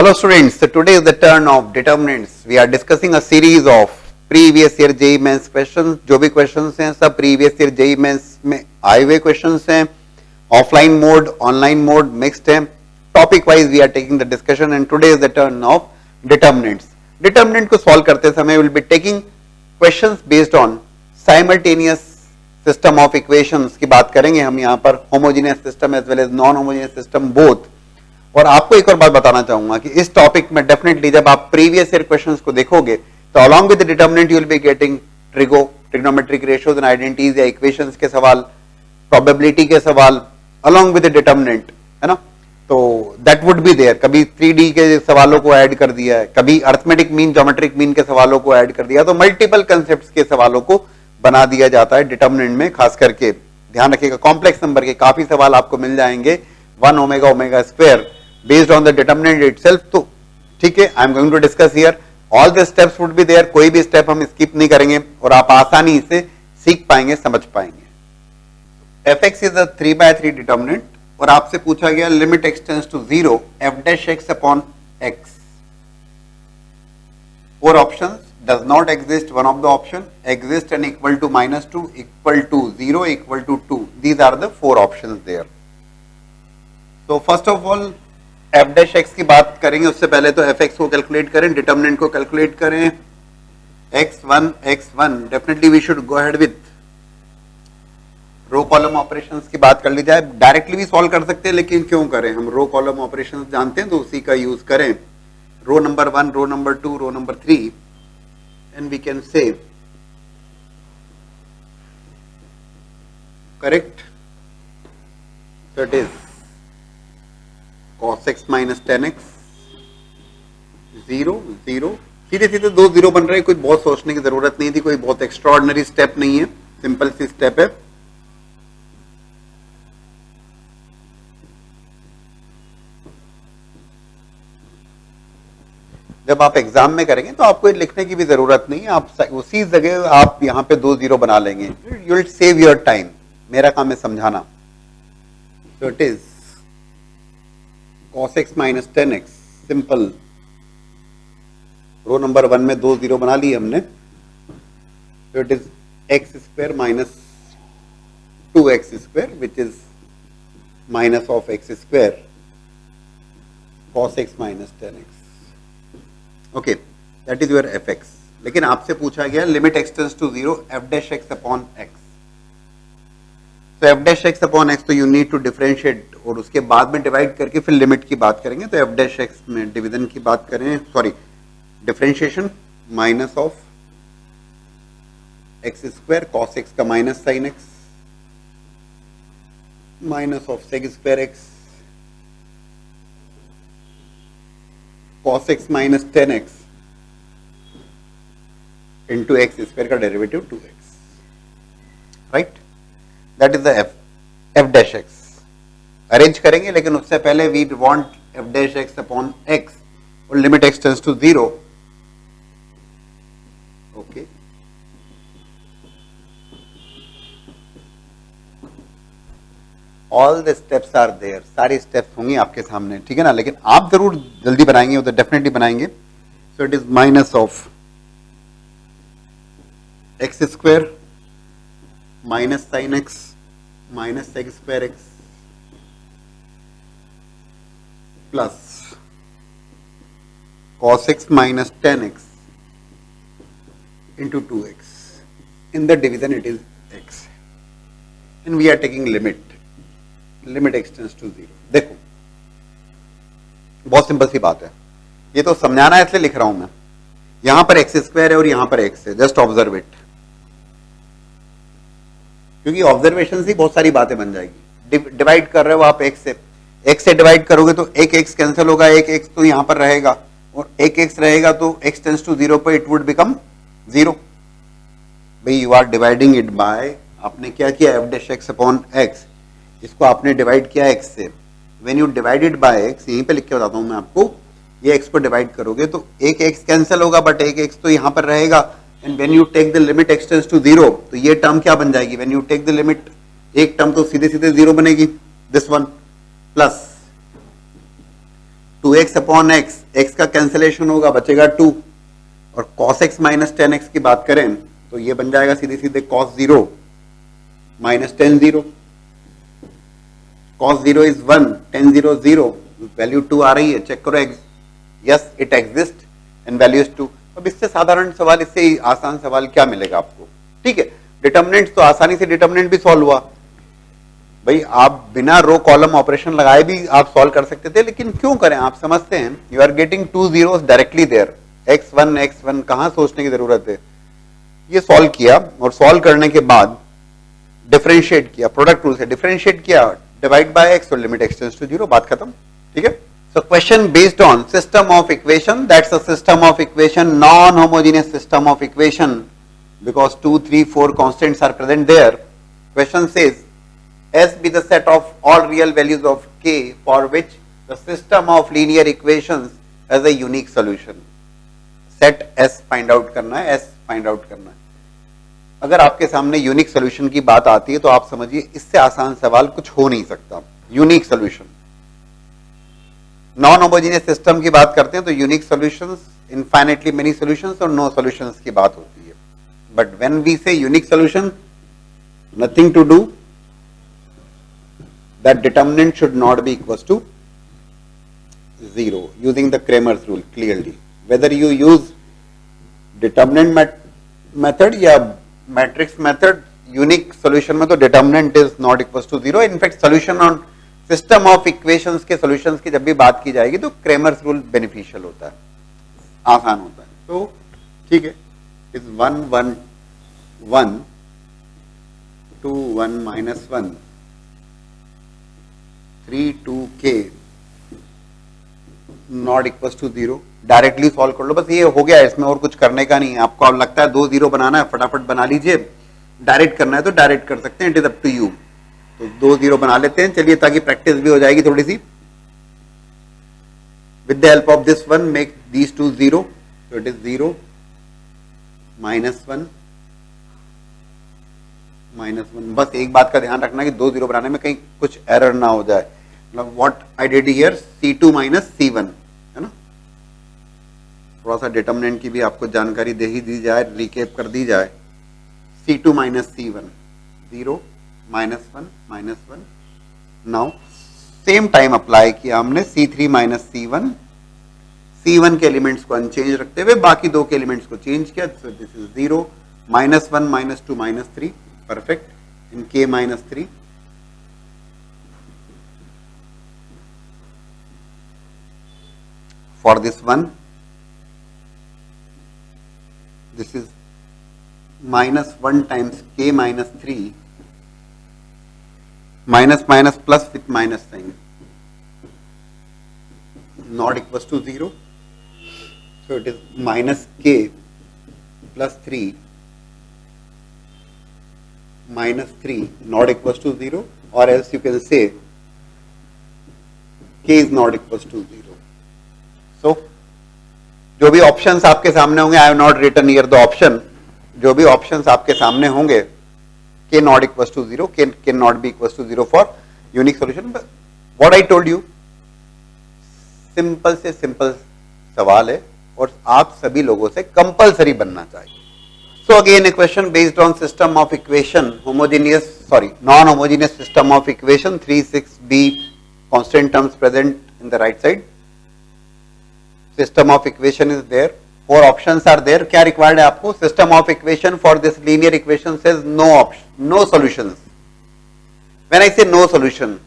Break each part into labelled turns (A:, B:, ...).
A: Hello students, so today is the turn of determinants. We are discussing a series of previous year JEE Mains questions. जो भी questions हैं सब previous year JEE Mains में आए हुए questions हैं. Offline mode, online mode, mixed है. Topic wise we are taking the discussion and today is the turn of determinants. Determinant को solve करते समय we will be taking questions based on simultaneous system of equations की बात करेंगे हम यहाँ पर homogeneous system as well as non-homogeneous system both. और आपको एक और बात बताना चाहूंगा कि इस टॉपिक में डेफिनेटली जब आप प्रीवियस ईयर क्वेश्चंस को देखोगे तो along with the determinant you will be getting trigonometric ratios and identities या इक्वेशंस के सवाल, प्रोबेबिलिटी के सवाल अलॉन्ग विद द डिटरमिनेंट, है ना. तो दैट वुड बी देयर. कभी 3D के सवालों को ऐड कर दिया है, कभी अर्थमेटिक मीन, ज्योमेट्रिक मीन के सवालों को ऐड कर दिया, तो मल्टीपल कंसेप्ट के सवालों को बना दिया जाता है डिटरमिनेंट में. खास करके ध्यान रखिएगा कॉम्प्लेक्स नंबर के काफी सवाल आपको मिल जाएंगे 1 omega omega square based on the determinant itself. तो ठीक है, I am going to discuss here all the steps would be there. कोई भी स्टेप हम स्किप नहीं करेंगे और आप आसानी से सीख पाएंगे, समझ पाएंगे. fx is a 3/3 determinant और आपसे पूछा गया limit x tends to 0 f dash x upon x. 4 options does not exist. One of the option exist and equal to -2, equal to 0, equal to 2. These are the 4 options there. So first of all f dash x की बात करेंगे, उससे पहले तो f x को calculate करें, determinant को calculate करें. x1 definitely we should go ahead with row column operations की बात कर ली जाए. डायरेक्टली भी सॉल्व कर सकते हैं लेकिन क्यों करें, हम रो कॉलम ऑपरेशंस जानते हैं तो उसी का यूज करें. Row number 1, row number 2, row number 3 and we can say correct. So it is cos x minus 10x 0 0. सीधे सीधे 2 0 बन रहे हैं, कोई बहुत सोचने की जरूरत नहीं थी, कोई बहुत एक्स्ट्राऑर्डिनरी स्टेप नहीं है, सिंपल सी स्टेप है. जब आप एग्जाम में करेंगे तो आपको लिखने की भी जरूरत नहीं है, आप उसी जगह आप यहां पे 2 0 बना लेंगे. You will save your time. मेरा काम है समझाना. So it is cos x minus 10x simple. Row number 1 में 2 0 बना लिए हमने. तो it is x square minus 2x square which is minus of x square cos x minus 10x. Okay, that is your fx. लेकिन आपसे पूछा गया limit x tends to 0 f dash x upon x. तो f dash x upon x तो you need to differentiate और उसके बाद में डिवाइड करके फिर लिमिट की बात करेंगे. तो f dash x में डिवीजन की बात करें, sorry differentiation, minus of x square cos x का minus sine x minus of sec square x cos x minus 10x into x square का derivative 2x. Right, that is the f dash x. Arrange करेंगे लेकिन उससे पहले we want f dash x upon x और limit x tends to 0. Okay, all the steps are there. सारी steps होंगी आपके सामने, ठीक है ना, लेकिन आप जरूर जल्दी बनाएंगे, वो तो डेफिनेटली बनाएंगे. So it is minus of x square minus sine x minus sec square x plus cos x minus 10x into 2x. In the division it is x and we are taking limit extends to 0. देखो बहुत simple सी बात है, ये तो समझाना है इसलिए लिख रहा हूं मैं. यहां पर x स्क्वायर है और यहां पर x है, जस्ट ऑब्जर्व इट. क्योंकि ऑब्जर्वेशन से बहुत सारी बातें बन जाएगी. डिवाइड कर रहे हो आप x से, x से डिवाइड करोगे तो एक x कैंसिल होगा, एक x तो यहां पर रहेगा और एक x रहेगा तो x टेंड्स टू 0 पर इट वुड बिकम 0. भाई you are dividing it by, आपने क्या किया f dash x upon x, इसको आपने डिवाइड किया x से. When you divided by x, यहीं पे लिख के बताता हूं मैं आपको, ये x को डिवाइड करोगे तो एक x कैंसिल होगा बट एक x तो यहां पर रहेगा. And when you take the limit x tends to 0 तो ये टर्म क्या बन जाएगी, when you take the limit, एक टर्म तो सीधे सीधे 0 बनेगी, this one, plus 2x upon x, x का कैंसिलेशन होगा, बचेगा 2, और cos x माइनस 10x की बात करें तो ये बन जाएगा सीधे सीधे cos 0 minus 10 0, cos 0 is 1, 10 0 0, value 2 आ रही है, चेक करो, yes it exist and value is 2। अब इससे साधारण सवाल, इससे आसान सवाल क्या मिलेगा आपको? ठीक है, डिटर्मिनेंट तो आसानी से डिटर्मिनेंट भी सॉल्व हुआ भाई, आप बिना रो कॉलम ऑपरेशन लगाए भी आप सॉल्व कर सकते थे, लेकिन क्यों करें? आप समझते हैं you are getting 2 zeros directly there, x1 कहां सोचने की जरूरत है। ये सॉल्व किया और सॉल्व करने के बाद डिफरेंशिएट किया, प्रोडक्ट रूल से डिफरेंशिएट किया, डिवाइड बाय x और लिमिट x टेंड्स टू 0, बात खत्म। ठीक है, so question based on system of equation, that's a system of equation, non homogeneous system of equation, because 2 3 4 constants are present there. Question says S be the set of all real values of k for which the system of linear equations has a unique solution. Set S find out करना है, S find out करना है। अगर आपके सामने unique solution की बात आती है तो आप समझिए इससे आसान सवाल कुछ हो नहीं सकता। Unique solution, non homogeneous system की बात करते हैं तो unique solutions, infinitely many solutions और नो सॉल्यूशंस की बात होती है। But when we say unique solution, nothing to do, that determinant should not be equals to 0 using the Cramer's rule clearly. Whether you use determinant method या matrix method, unique solution में तो determinant is not equals to 0. In fact, solution on system of equations के solutions की जब भी बात की जाएगी तो Cramer's rule beneficial होता है, आसान होता है। तो ठीक है, is 1 1 1 2 1 minus 1 3 2k not equal to 0, directly solve कर लो, बस ये हो गया, इसमें और कुछ करने का नहीं है। आपको अब लगता है 2 0 बनाना है, फटाफट बना लीजिए, डायरेक्ट करना है तो डायरेक्ट कर सकते हैं, it is up to you. तो 2 0 बना लेते हैं, चलिए, ताकि प्रैक्टिस भी हो जाएगी थोड़ी सी। With the help of this one make these 2 0, so it is 0 minus 1 -1। बस एक बात का ध्यान रखना कि 2 0 बनाने में कहीं कुछ एरर ना हो जाए। मतलब what I did here, C2 - C1 है ना। थोड़ा सा डिटर्मिनेंट की भी आपको जानकारी दे ही दी जाए, रिकेप कर दी जाए। C2 - C1, 0 -1 -1। Now same time apply किया हमने C3 - C1, C1 के एलिमेंट्स को अनचेंज रखते हुए बाकी दो के एलिमेंट्स को चेंज किया। So this is 0 -1 -2 -3, perfect in k -3। For this one, this is -1 times k -3, minus minus plus with minus sign, not equals to 0. So it is minus k plus 3 minus 3 not equals to 0, or else you can say k is not equals to 0. So जो भी options आपके सामने होंगे, I have not written here the option, जो भी options आपके सामने होंगे, k not equals to 0, k not be equals to 0 for unique solution. But what I told you, simple से सिंपल सवाल है और आप सभी लोगों से कंपलसरी बनना चाहिए। So again a question based on system of equation, non-homogeneous system of equation, 3 6b constant terms present in the right side. System of equation is there, 4 options are there. क्या required है आपको? System of equation for this linear equation says no option, no solutions. When I say no solution,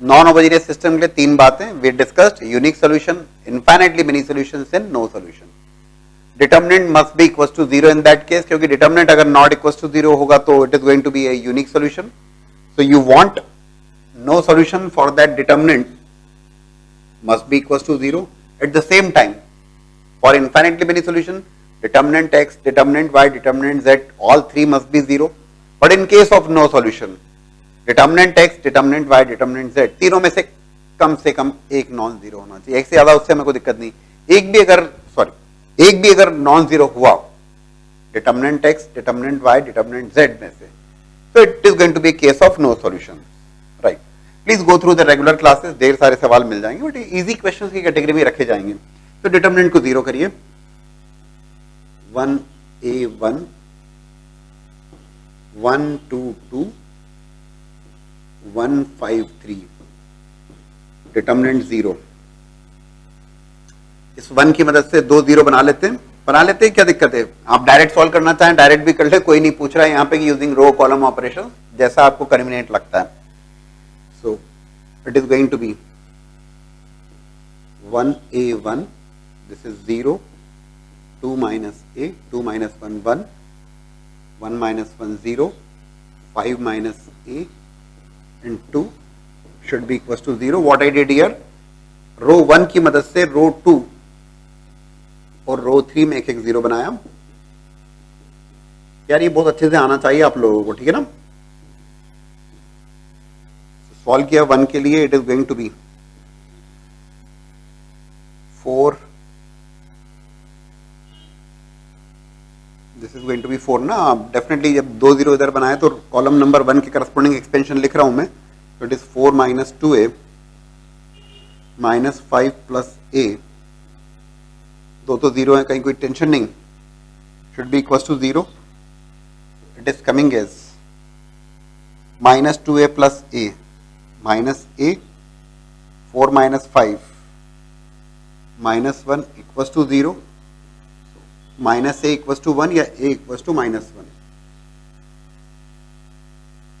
A: non homogeneous system के लिए 3 बातें we discussed, unique solution, infinitely many solutions and no solution. Determinant must be equal to 0 in that case, क्योंकि determinant अगर not equal to 0 होगा तो it is going to be a unique solution. So you want no solution for that determinant must be equals to 0. At the same time, for infinitely many solution, determinant x, determinant y, determinant z, all 3 must be 0. But in case of no solution, determinant x, determinant y, determinant z, तीनों में से कम एक non zero होना चाहिए। एक से ज्यादा उससे हमें कोई दिक्कत नहीं, एक भी अगर नॉन जीरो हुआ determinant x, determinant y, determinant z में से, so it is going to be a case of no solution, right? Please go through the regular classes, ढेर सारे सवाल मिल जाएंगे, बट इजी क्वेश्चंस की कैटेगरी में रखे जाएंगे। तो डिटर्मिनेंट को 0 करिए, 1A1 122 153, डिटर्मिनेंट 0। इस 1 की मदद से 2 0 बना लेते हैं, क्या दिक्कत है? आप डायरेक्ट सॉल्व करना चाहें डायरेक्ट भी कर ले, कोई नहीं पूछ रहा है यहाँ पे कि यूजिंग रो कॉलम ऑपरेशन, जैसा आपको कन्वीनियंट लगता है। So it is going to be 1A1, this is 0, 2 minus A, 2 minus 1 1, 1 minus 1 0, 5 minus A and 2 should be equals to 0. What I did here, रो 1 की मदद से रो 2 और रो 3 में एक 0 बनाया। यार ये बहुत अच्छे से आना चाहिए आप लोगों को, ठीक है ना? सॉल्व किया 1 के लिए, it is going to be 4, this is going to be 4 ना। डेफिनेटली जब 2 0 इधर बनाए तो कॉलम नंबर 1 के करस्पॉन्डिंग एक्सपेंशन लिख रहा हूं मैं, तो it is 4 minus 2A minus 5 plus A, दो तो 0 है, कहीं कोई टेंशन नहीं, should be equals to 0. It is coming as minus 2A plus A minus A, 4 minus 5 minus 1 equals to 0, minus A equals to 1 या A equals to minus 1.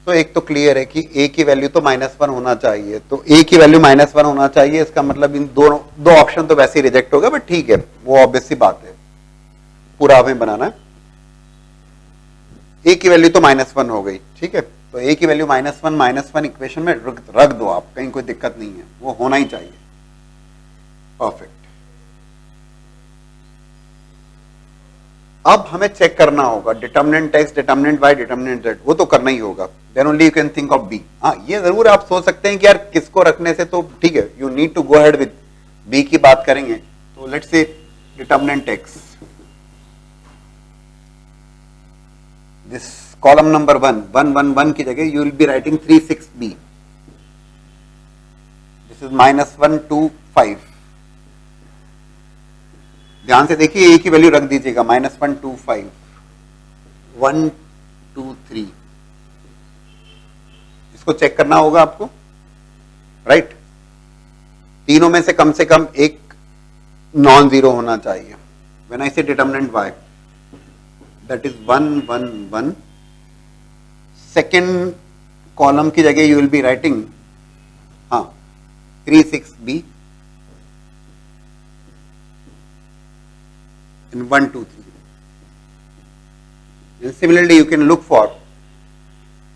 A: तो एक तो क्लियर है कि A की वैल्यू तो -1 होना चाहिए, तो A की वैल्यू -1 होना चाहिए, इसका मतलब इन दो ऑप्शन तो वैसे ही रिजेक्ट होगा, बट ठीक है, वो ऑब्वियस सी बात है, पूरा हमें बनाना है। A की वैल्यू तो -1 हो गई, ठीक है, तो A की वैल्यू -1 इक्वेशन में रख दो आप, कहीं कोई दिक्कत नहीं है, वो होना ही चाहिए। परफेक्ट। अब हमें चेक करना होगा determinant x, determinant y, determinant z, वो तो करना ही होगा। Then only you can think of b। हाँ, ये जरूर आप सोच सकते हैं कि यार किसको रखने से, तो ठीक है, you need to go ahead with b की बात करेंगे। तो let's say determinant x, this column number 1 की जगह you will be writing 3 6 b, this is -1 2 5। ध्यान से देखिए, ए की वैल्यू रख दीजिएगा, -1 2 5 1 2 3। इसको चेक करना होगा आपको, राइट? तीनों में से कम एक नॉन जीरो होना चाहिए। व्हेन आई से determinant y, that is 1 1 1। Second column की जगह you will be writing 3 6 b and 1 2 3. And similarly you can look for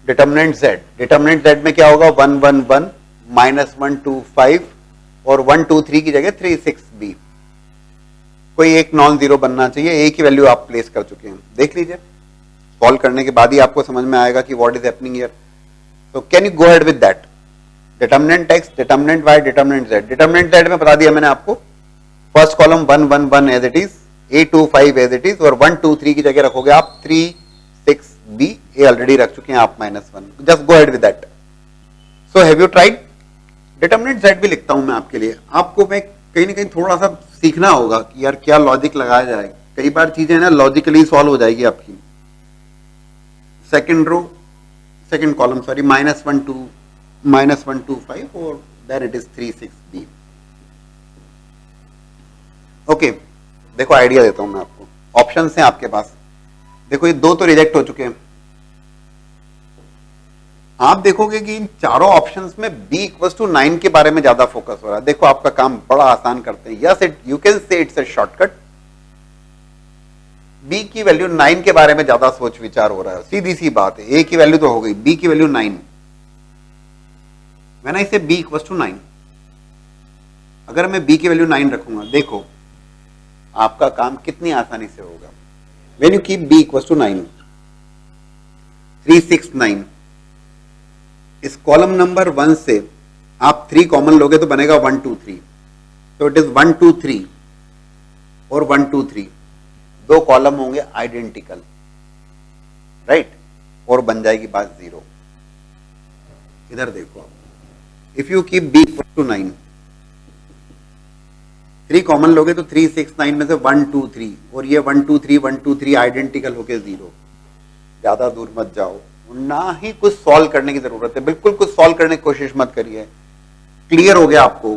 A: determinant z. Determinant z में क्या होगा, 1 1 1 -1 2 5 और 1 2 3 की जगह 3 6 b। कोई एक नॉन जीरो बनना चाहिए। ए की वैल्यू आप प्लेस कर चुके हैं, देख लीजिए, सॉल्व करने के बाद ही आपको समझ में आएगा कि व्हाट इज हैपनिंग हियर। तो can you go ahead with that? Determinant x, determinant y, determinant z। Determinant z में बता दिया मैंने आपको, first column 1 1 1 as it is, A 2 5 as it is, और 1 2 3 की जगह रखोगे आप 3 6 b। ए ऑलरेडी रख चुके हैं आप -1, just go ahead with that. So have you tried? Determinant z भी लिखता हूं मैं आपके लिए, आपको मैं कहीं ना कहीं थोड़ा सा सीखना होगा कि यार क्या लॉजिक लगाया जाए। कई बार चीजें ना लॉजिकली सॉल्व हो जाएगी आपकी। Second row, second column sorry, -1 2 5 और then it is 3 6 b। Okay, देखो आइडिया देता हूं मैं आपको, ऑप्शंस हैं आपके पास। देखो ये दो तो रिजेक्ट हो चुके हैं, आप देखोगे कि इन चारों ऑप्शंस में b = 9 के बारे में ज्यादा फोकस हो रहा है। देखो आपका काम बड़ा आसान करते हैं, यस इट, यू कैन से इट्स अ शॉर्टकट। b की वैल्यू 9 के बारे में ज्यादा सोच विचार हो रहा है, सीधी सी बात है। a की वैल्यू तो हो गई, b की वैल्यू 9। व्हेन आई से b = 9, अगर मैं b की वैल्यू 9 रखूंगा, देखो आपका काम कितनी आसानी से होगा। When you keep b = 9, 3 6 9, इस कॉलम नंबर 1 से आप 3 कॉमन लोगे तो बनेगा 1 2 3। तो इट इज 1 2 3 और 1 2 3, दो कॉलम होंगे आइडेंटिकल, राइट, और बन जाएगी बात 0। इधर देखो आप, if you keep b equal to 9, 3 common लोगे तो 3 6 9 में से 1 2 3, और ये 1 2 3 1 2 3 आइडेंटिकल होके 0। ज्यादा दूर मत जाओ, ना ही कुछ सॉल्व करने की जरूरत है, बिल्कुल कुछ सॉल्व करने की कोशिश मत करिए। क्लियर हो गया आपको?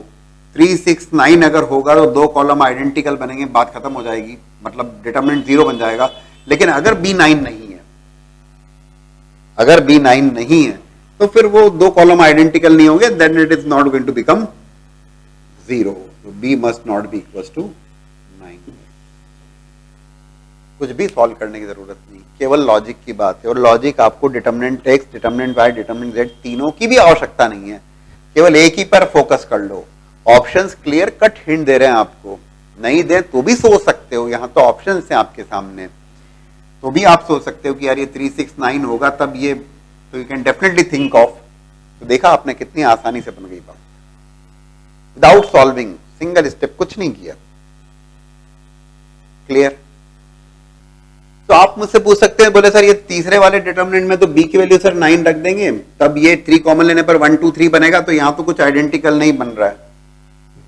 A: 3 6 9 अगर होगा तो 2 कॉलम आइडेंटिकल बनेंगे, बात खत्म हो जाएगी, मतलब डिटरमिनेंट 0 बन जाएगा। लेकिन अगर b 9 नहीं है, अगर b 9 नहीं है तो फिर वो 2 कॉलम आइडेंटिकल नहीं होंगे, then it is not going to become 0। तो b must not be equal to 9। कुछ भी सॉल्व करने की जरूरत नहीं, केवल लॉजिक की बात है। और लॉजिक आपको determinant x, determinant y, determinant z तीनों की भी आवश्यकता नहीं है, केवल एक ही पर फोकस कर लो। ऑप्शंस क्लियर कट हिंट दे रहे हैं आपको, नहीं दे तो भी सोच सकते हो, यहां तो ऑप्शंस हैं आपके सामने, तो भी आप सोच सकते हो कि यार ये 3 6 9 होगा तब ये, तो you can definitely think of. तो देखा आपने कितनी आसानी से बन गई बात, विदाउट सॉल्विंग, सिंगल स्टेप, कुछ नहीं किया। क्लियर? तो आप मुझसे पूछ सकते हैं, बोले सर ये तीसरे वाले डिटरमिनेंट में तो b की वैल्यू सर 9 रख देंगे, तब ये 3 कॉमन लेने पर 1 2 3 बनेगा, तो यहां तो कुछ आइडेंटिकल नहीं बन रहा है।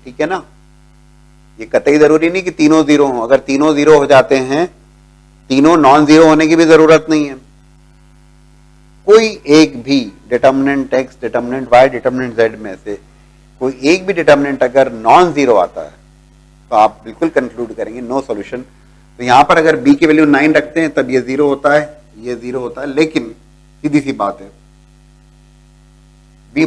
A: ठीक है ना? ये कतई जरूरी नहीं कि तीनों 0 हो, अगर तीनों 0 हो जाते हैं, तीनों नॉन 0 होने की भी जरूरत नहीं है। कोई एक भी determinant x, determinant y, determinant z में से कोई एक भी डिटरमिनेंट अगर नॉन 0 आता है तो आप बिल्कुल कंक्लूड करेंगे नो सॉल्यूशन। तो यहां पर अगर b की वैल्यू 9 रखते हैं तब ये 0 होता है, ये 0 होता है, लेकिन सीधी सी बात है b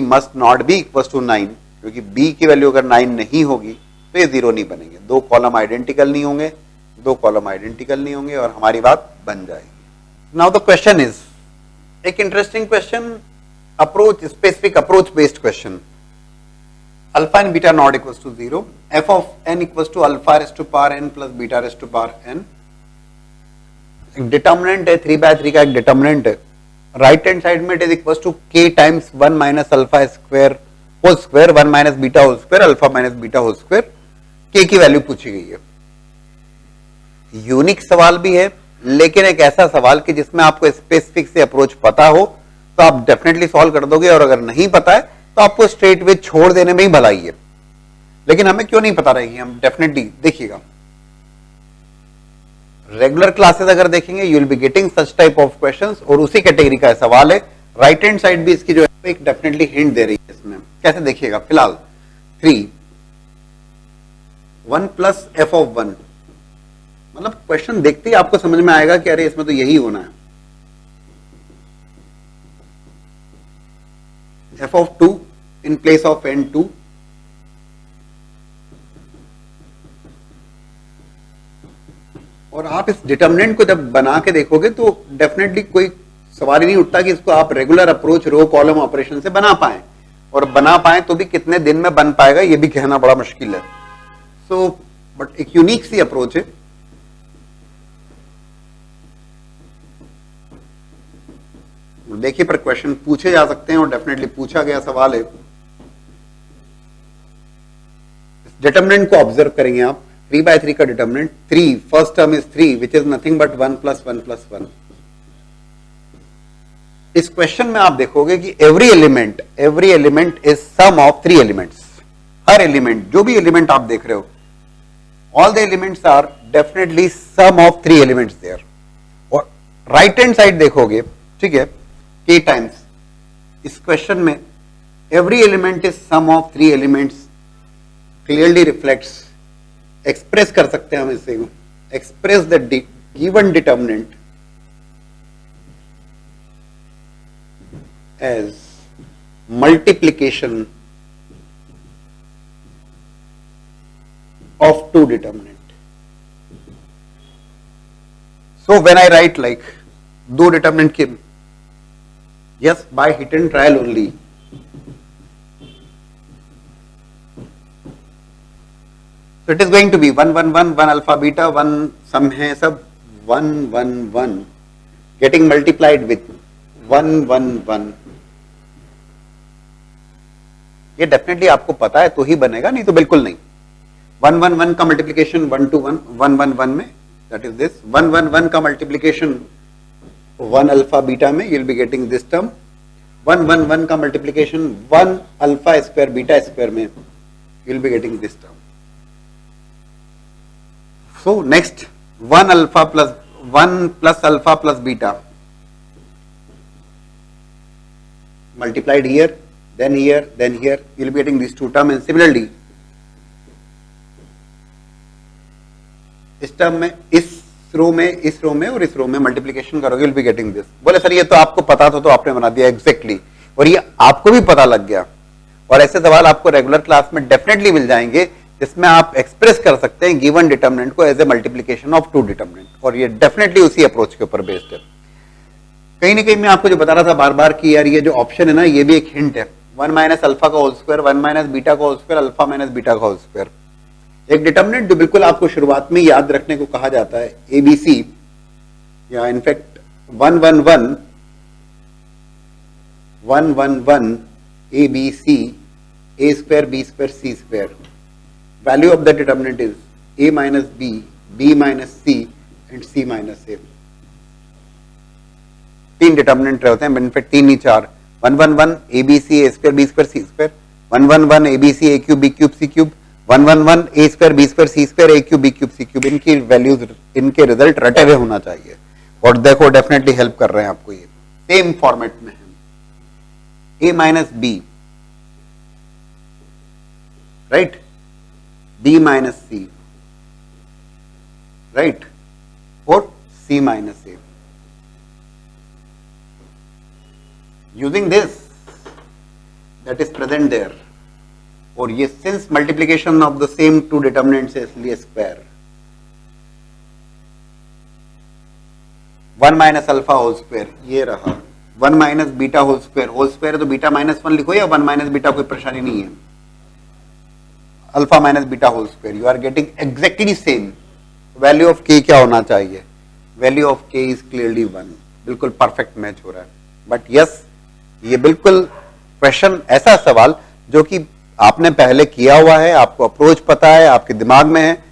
A: must not be equal to 9, क्योंकि b की वैल्यू अगर 9 नहीं होगी तो ये 0 नहीं बनेंगे, 2 कॉलम आइडेंटिकल नहीं होंगे, 2 कॉलम आइडेंटिकल नहीं होंगे और हमारी बात बन जाएगी। नाउ द क्वेश्चन इज एक interesting question, approach, specific approach based question. Alpha and beta not equal to 0, f of n equal to alpha raise to power n plus beta raise to power n। एक determinant है, 3/3 का एक determinant है, right hand side में it is equal to k times 1 minus alpha square whole square 1 minus beta whole square alpha minus beta whole square, k की value पूछी गई है। यूनिक सवाल भी है, लेकिन एक ऐसा सवाल कि जिसमें आपको स्पेसिफिक से अप्रोच पता हो तो आप डेफिनेटली सॉल्व कर दोगे, और अगर नहीं पता है तो आपको स्ट्रेट वे छोड़ देने में ही भलाई है। लेकिन हमें क्यों नहीं पता रहेगी, हम डेफिनेटली देखिएगा रेगुलर क्लासेस अगर देखेंगे you will be getting such type of questions, और उसी कैटेगरी का सवाल है। राइट हैंड साइड भी इसकी जो है एक डेफिनेटली हिंट दे रही है इसमें। कैसे देखिएगा, फिलहाल 3 1 प्लस एफ ऑफ 1, मतलब क्वेश्चन देखते ही आपको समझ में आएगा कि अरे इसमें तो यही होना है। f of 2 in place of n2, और आप इस डिटर्मिनेंट को जब बना के देखोगे तो डेफिनेटली कोई सवाल ही नहीं उठता कि इसको आप regular approach row column operation से बना पाए, और बना पाए तो भी कितने दिन में बन पाएगा ये भी कहना बड़ा मुश्किल है। सो बट एक यूनिक सी अप्रोच है। देखिए पर क्वेश्चन पूछे जा सकते हैं और डेफिनेटली पूछा गया सवाल है। डिटर्मिनेंट को ऑब्जर्व करेंगे आप, 3/3 का determinant 3, first term is 3 which is nothing but 1 plus 1 plus 1। इस क्वेश्चन में आप देखोगे कि every element is sum of 3 elements. हर एलिमेंट, जो भी एलिमेंट आप देख रहे हो, all the elements are definitely sum of 3 elements there. और राइट हैंड साइड देखोगे, ठीक है, k टाइम्स, इस क्वेश्चन में every element is sum of 3 elements clearly reflects, express कर सकते हैं हम इसे, express the given determinant as multiplication of 2 determinant. So when I write like 2 determinant के, yes, by hit and trial only, so it is going to be 1 1 1 1 alpha beta 1 सम है सब 1 1 1 getting multiplied with 1 1 1। ये definitely आपको पता है तो ही बनेगा, नहीं तो बिल्कुल नहीं। 1 1 1 का मल्टीप्लीकेशन 1 to 1 1 1 1 में, दैट इज दिस 1 1 1 का मल्टीप्लीकेशन 1 अल्फा बीटा में, you will be getting this term 1 का multiplication 1 alpha square beta square में, you will be getting this term. So next 1 alpha plus 1 plus alpha plus beta multiplied here, then here, then here, you will be getting these two terms. And similarly, इस term में, इस रो में और इस रो में multiplication करोगे, you will be getting this. बोले sir ये तो आपको पता था तो आपने बना दिया एग्जैक्टली, और ये आपको भी पता लग गया. और ऐसे सवाल आपको रेगुलर क्लास में डेफिनेटली मिल जाएंगे जिसमें आप एक्सप्रेस कर सकते हैं गिवन डिटर्मिनेंट को as a multiplication of two determinant, और ये डेफिनेटली उसी अप्रोच के ऊपर बेस्ड है. कहीं ना कहीं मैं आपको जो बता रहा था बार बार कि यार ये जो ऑप्शन है ना, ये भी एक हिंट है. 1 माइनस अल्फा का होल स्क्वायर, 1 माइनस बीटा का whole square, alpha minus beta का होल स्क्वायर. एक डिटर्मिनेंट जो बिल्कुल आपको शुरुआत में याद रखने को कहा जाता है, एबीसी, या in fact 111 ABC A square B square C square. Value of the determinant is A minus B minus C and C minus A. तीन डिटर्मिनेंट रहते हैं, इनफैक्ट तीन नहीं चार. 111 ABC A square B square C square, 111 ABC A cube B cube C cube, 111 A square B square C square A cube B cube C cube. इनकी values, इनके result रटे हुए होना चाहिए, और देखो डेफिनेटली हेल्प कर रहे हैं आपको. ये सेम फॉर्मेट में है. A minus B, right, B minus C, right, और C minus A. Using this that is present there, और ये since multiplication of the same two determinants है इसलिए square. 1 minus alpha whole square ये रहा, 1 minus beta whole square. Whole square तो beta minus 1 लिखो, या 1 माइनस बीटा, कोई परेशानी नहीं है. Alpha minus beta whole square, you are getting exactly same. Value of k क्या होना चाहिए? Value of k is clearly 1. बिल्कुल परफेक्ट मैच हो रहा है. बट यस, ये बिल्कुल क्वेश्चन ऐसा सवाल जो कि आपने पहले किया हुआ है, आपको अप्रोच पता है, आपके दिमाग में है,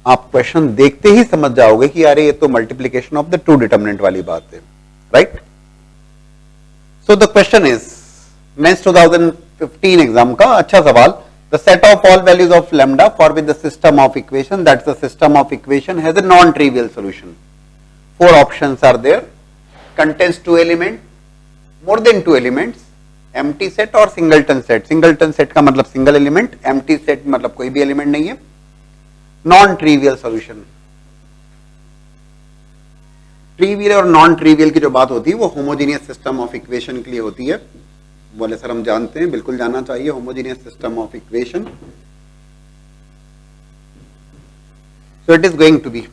A: आप क्वेश्चन देखते ही समझ जाओगे कि यार ये तो multiplication of the two determinant वाली बात है, right. So the question is next 2015 exam का अच्छा सवाल. The set of all values of lambda for with the system of equation, that's the system of equation has a non trivial solution. 4 options are there, contains 2 element, more than 2 elements, empty set और singleton set. singleton set का मतलब single element, empty set मतलब कोई भी element नहीं है. non trivial solution. trivial और non trivial की जो बात होती है वो homogeneous system of equation के लिए होती है. बोले सर हम जानते हैं, बिल्कुल जानना चाहिए. homogeneous system of equation, so it is going to be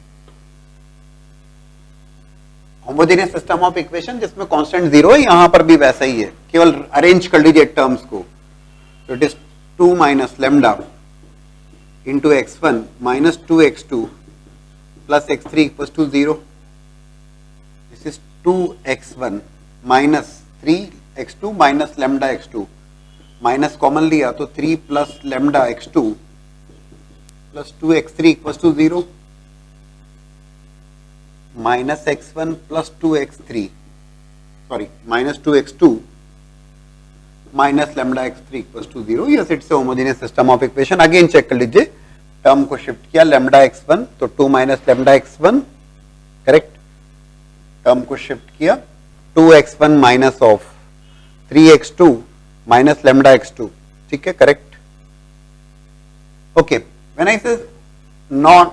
A: homogeneous system of equation जिसमें कांस्टेंट 0 है. यहां पर भी वैसा ही है, केवल अरेंज कर लीजिए टर्म्स को. तो it is 2 minus lambda into x1 minus 2x2 plus x3 equals to 0. This is 2x1 minus 3x2 minus lambda x2, minus common लिया तो 3 plus lambda x2 plus 2x3 equals to 0, minus x1 plus 2x3, sorry minus 2x2 minus lambda x3 equals to 0. Yes, it's homogeneous system of equation. Again check कर लीजिए, term को shift किया, lambda x1 तो 2 minus lambda x1, correct. Term को shift किया, 2x1 minus of 3x2 minus lambda x2, ठीक है, correct. Okay, when I say non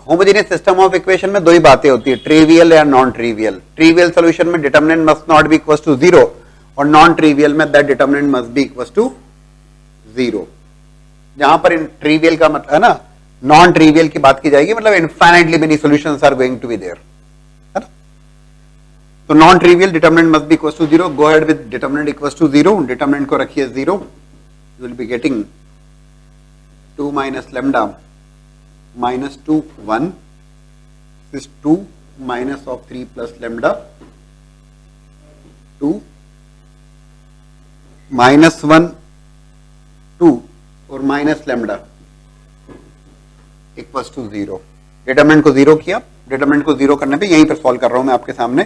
A: homogeneous system of equation में दो ही बातें होती है, ट्रिवियल या नॉन ट्रिवियल. ट्रिवियल सॉल्यूशन में determinant must not be equal to 0, और नॉन ट्रिवियल में that determinant must be equal to 0. जहां पर इन ट्रिवियल का मतलब है ना, नॉन ट्रिवियल की बात की जाएगी, मतलब infinitely many solutions are going to be there, है ना. तो non trivial determinant must be equal to 0. Go ahead with determinant equal to 0. Determinant को रखिए 0. You will be getting 2 minus lambda minus 2 1, this is 2 minus of 3 plus lambda 2 minus 1 2 और minus lambda equals to 0. Determinant को 0 किया, determinant को 0 करने पे यहीं पर सॉल्व कर रहा हूं मैं आपके सामने.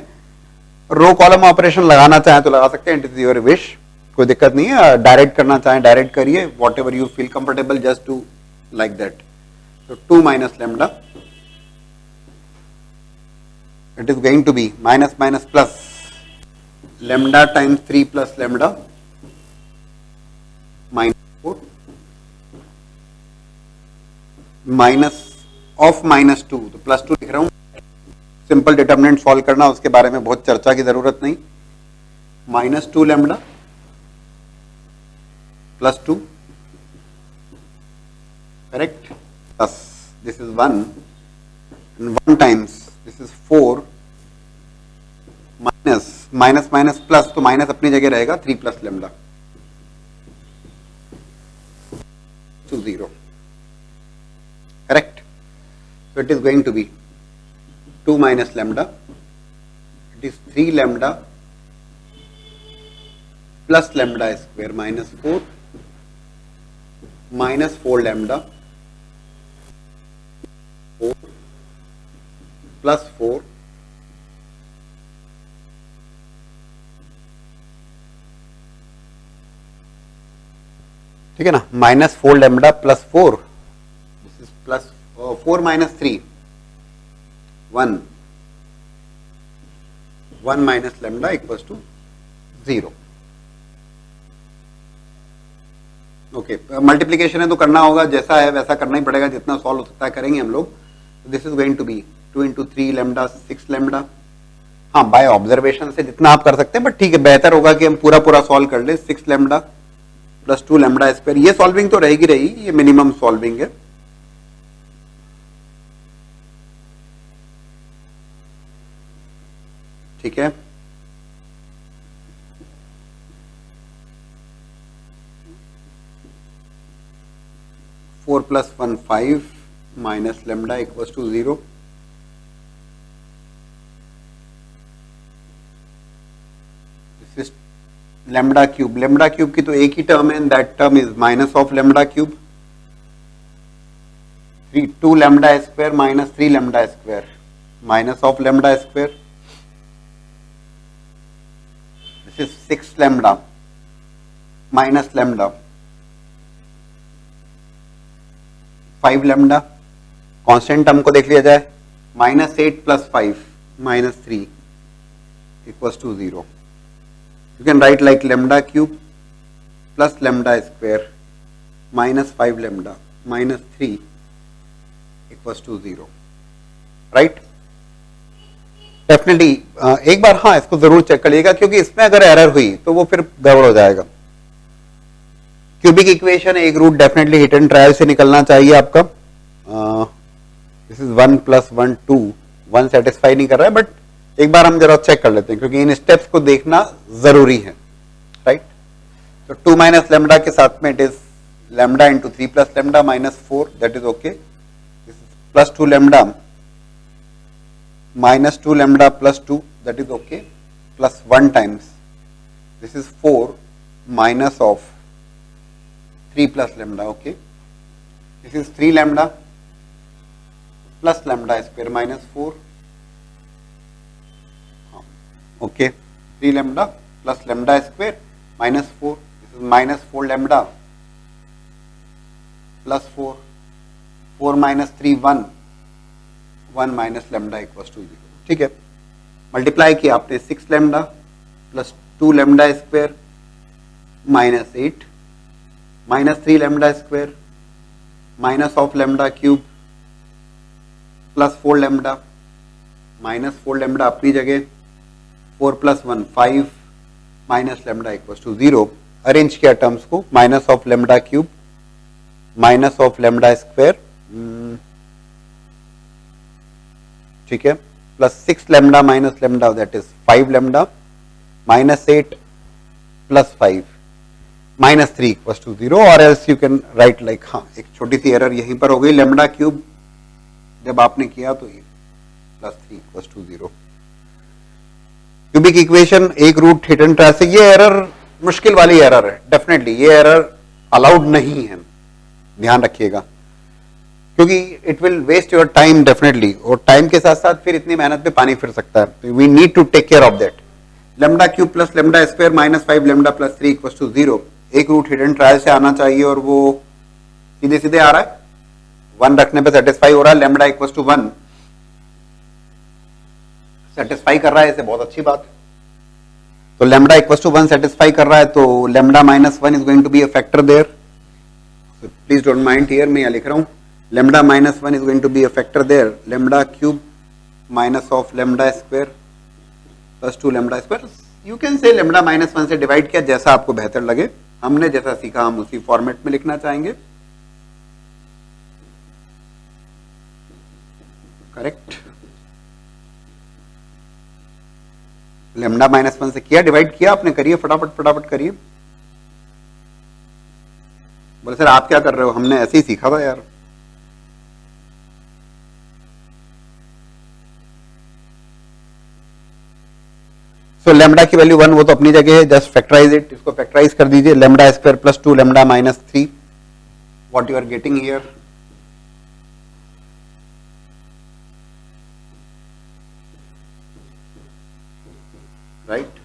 A: रो कॉलम ऑपरेशन लगाना चाहें तो लगा सकते हैं, इट इज योर विश, कोई दिक्कत नहीं है। डायरेक्ट करना चाहें डायरेक्ट करिए, whatever you feel comfortable, just do like that. तो 2 minus lambda, it is going to be minus minus plus lambda times 3 plus lambda minus 4 minus of minus 2, तो plus 2 लिख रहा हूं। सिंपल डिटरमिनेंट सॉल्व करना, उसके बारे में बहुत चर्चा की जरूरत नहीं। Minus 2 lambda plus 2, correct, plus this is 1 and 1 times this is 4 minus minus minus plus, तो माइनस अपनी जगह रहेगा, 3 plus lambda two 0, correct. So it is going to be 2 minus lambda, it is 3 lambda plus lambda square minus 4 minus 4 lambda 4 plus 4 ठीक है ना, minus 4 lambda plus 4, this is plus 4 minus 3 1 1 minus lambda equals to 0। Okay, multiplication है तो करना होगा, जैसा है वैसा करना ही पड़ेगा, जितना सॉल्व हो सकता है करेंगे हम लोग। This is going to be 2 into 3 lambda 6 lambda, हाँ बाय ऑब्जर्वेशन से जितना आप कर सकते हैं, बट ठीक है, बेहतर होगा कि हम पूरा पूरा सॉल्व कर ले। 6 लैम्बडा प्लस 2 लैम्बडा स्क्वायर, ये सॉल्विंग तो रहेगी रही, ये मिनिमम सॉल्विंग है। ठीक है, four plus 1 5 minus lambda equals to 0। This is lambda cube, lambda cube की तो एक ही टर्म है, and that term is minus of lambda cube. 2 lambda square minus 3 lambda square minus of lambda square, this is 6 lambda minus lambda 5 lambda. Constant term को देख लिया जाए, minus 8 plus 5 minus 3 equals to 0। You can write like lambda cube plus lambda square minus 5 lambda minus 3 equals to 0, right? Definitely एक बार हाँ इसको जरूर check करिएगा, क्योंकि इसमें अगर एरर हुई तो वो फिर गड़बड़ हो जाएगा। क्यूबिक इक्वेशन एक root definitely hit and trial से निकलना चाहिए आपका। दिस इज 1 प्लस 1 2, 1 सेटिस्फाई नहीं कर रहा है, बट एक बार हम जरा चेक कर लेते हैं, क्योंकि इन स्टेप्स को देखना जरूरी है, राइट। तो 2 माइनस लेमडा के साथ में it is lambda into 3 plus lambda minus 4, that is okay. Plus 2 lambda minus 2 lambda plus 2, that is okay, plus 1 times this is 4 minus of 3 plus lambda, okay. This is 3 lambda plus lambda square minus 4, okay, 3 lambda plus lambda square minus 4, this is minus 4 lambda plus 4, 4 minus 3 1, 1 minus lambda equals to 0। ठीक है, multiply किया आपने 6 lambda plus 2 lambda square minus 8 minus 3 lambda square minus of lambda cube plus 4 lambda minus 4 lambda अपनी जगह, 4 plus 1 5 minus lambda equals to 0। Arrange किया terms को, minus of lambda cube minus of lambda square, ठीक है, plus 6 lambda minus lambda that is 5 lambda minus 8 plus 5 minus 3 equals to 0। और else you can write like, हाँ एक छोटी सी error यहीं पर हो गई, लेमडा क्यूब जब आपने किया तो ये plus 3 equals to 0। Cubic equation एक रूट हिट एंड ट्रायल से, ये एरर मुश्किल वाली एरर है, डेफिनेटली ये एरर अलाउड नहीं है, ध्यान रखिएगा, क्योंकि it will waste your time definitely, और टाइम के साथ साथ फिर इतनी मेहनत पे पानी फिर सकता है। We need to take care of that. Lambda cube plus lambda square minus 5 lambda plus 3 equal to 0। एक रूट हिडन ट्रायल से आना चाहिए और वो सीधे सीधे आ रहा है, 1 रखने पे सेटिस्फाई हो रहा है, लेमडा इक्वल टू 1 सेटिस्फाई कर रहा है, इसे बहुत अच्छी बात है। तो लेमडा इक्वल टू 1 सेटिस्फाई कर रहा है, तो lambda minus 1 is going to be a factor there. Please don't mind here, मैं यहाँ लिख रहा हूँ lambda minus 1 is going to be a factor there. Lambda cube minus of lambda square plus 2 lambda square, you can say lambda minus 1 से divide किया, जैसा आपको बेहतर लगे। हमने जैसा सीखा हम उसी फॉर्मेट में लिखना चाहेंगे। करेक्ट, लेमडा माइनस 1 से किया, डिवाइड किया आपने, करिए फटाफट फटाफट करिए। बोले सर आप क्या कर रहे हो, हमने ऐसे ही सीखा था यार। तो लेमडा की वैल्यू 1 वो तो अपनी जगह है, जस्ट फैक्टराइज इट, इसको फैक्टराइज कर दीजिए। Lambda square plus 2 lambda minus 3, what you are getting here, right.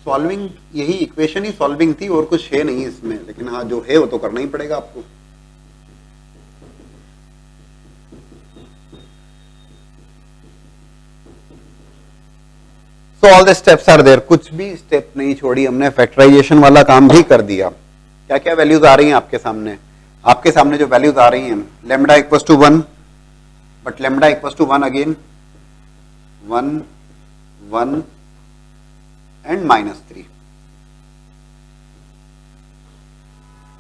A: Solving, यही इक्वेशन ही सॉल्विंग थी और कुछ है नहीं इसमें, लेकिन हाँ जो है वो तो करना ही पड़ेगा आपको। So all the steps are there, कुछ भी स्टेप नहीं छोड़ी हमने, फैक्टराइजेशन वाला काम भी कर दिया। क्या क्या वैल्यूज आ रही हैं आपके सामने, आपके सामने जो वैल्यूज आ रही हैं, lambda equal to 1, but lambda equal to 1 again 1 1 and minus 3.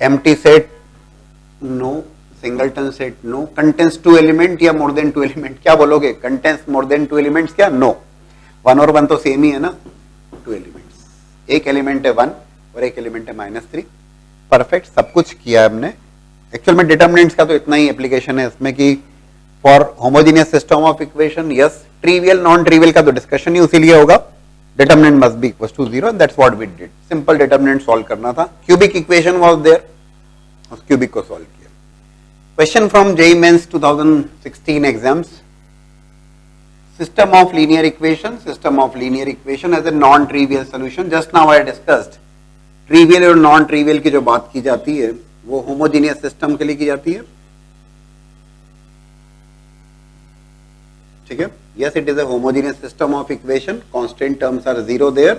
A: Empty set no, singleton set no, contains 2 element या more than 2 element, क्या बोलोगे, contains more than 2 elements क्या, no, 1 और 1 तो सेम ही है ना, 2 elements, एक एलिमेंट है 1 और एक एलिमेंट है -3। परफेक्ट, सब कुछ किया है हमने। एक्चुअल में डिटर्मिनेंट्स का तो इतना ही एप्लीकेशन है इसमें कि for homogeneous system of equation, yes, trivial non trivial का तो डिस्कशन ही उसी लिए होगा। Determinant must be equal to 0 and that's what we did, simple determinant solve करना था। क्यूबिक इक्वेशन वाज देयर, उस क्यूबिक को सॉल्व किया। Question from JEE Mains 2016 exams, system of linear equation, system of linear equation as a non trivial solution. Just now I discussed, trivial और non trivial की जो बात की जाती है वो होमोजेनियस सिस्टम के लिए की जाती है, ठीक है। Yes, it is a homogeneous system of equation. Constant terms are 0 there.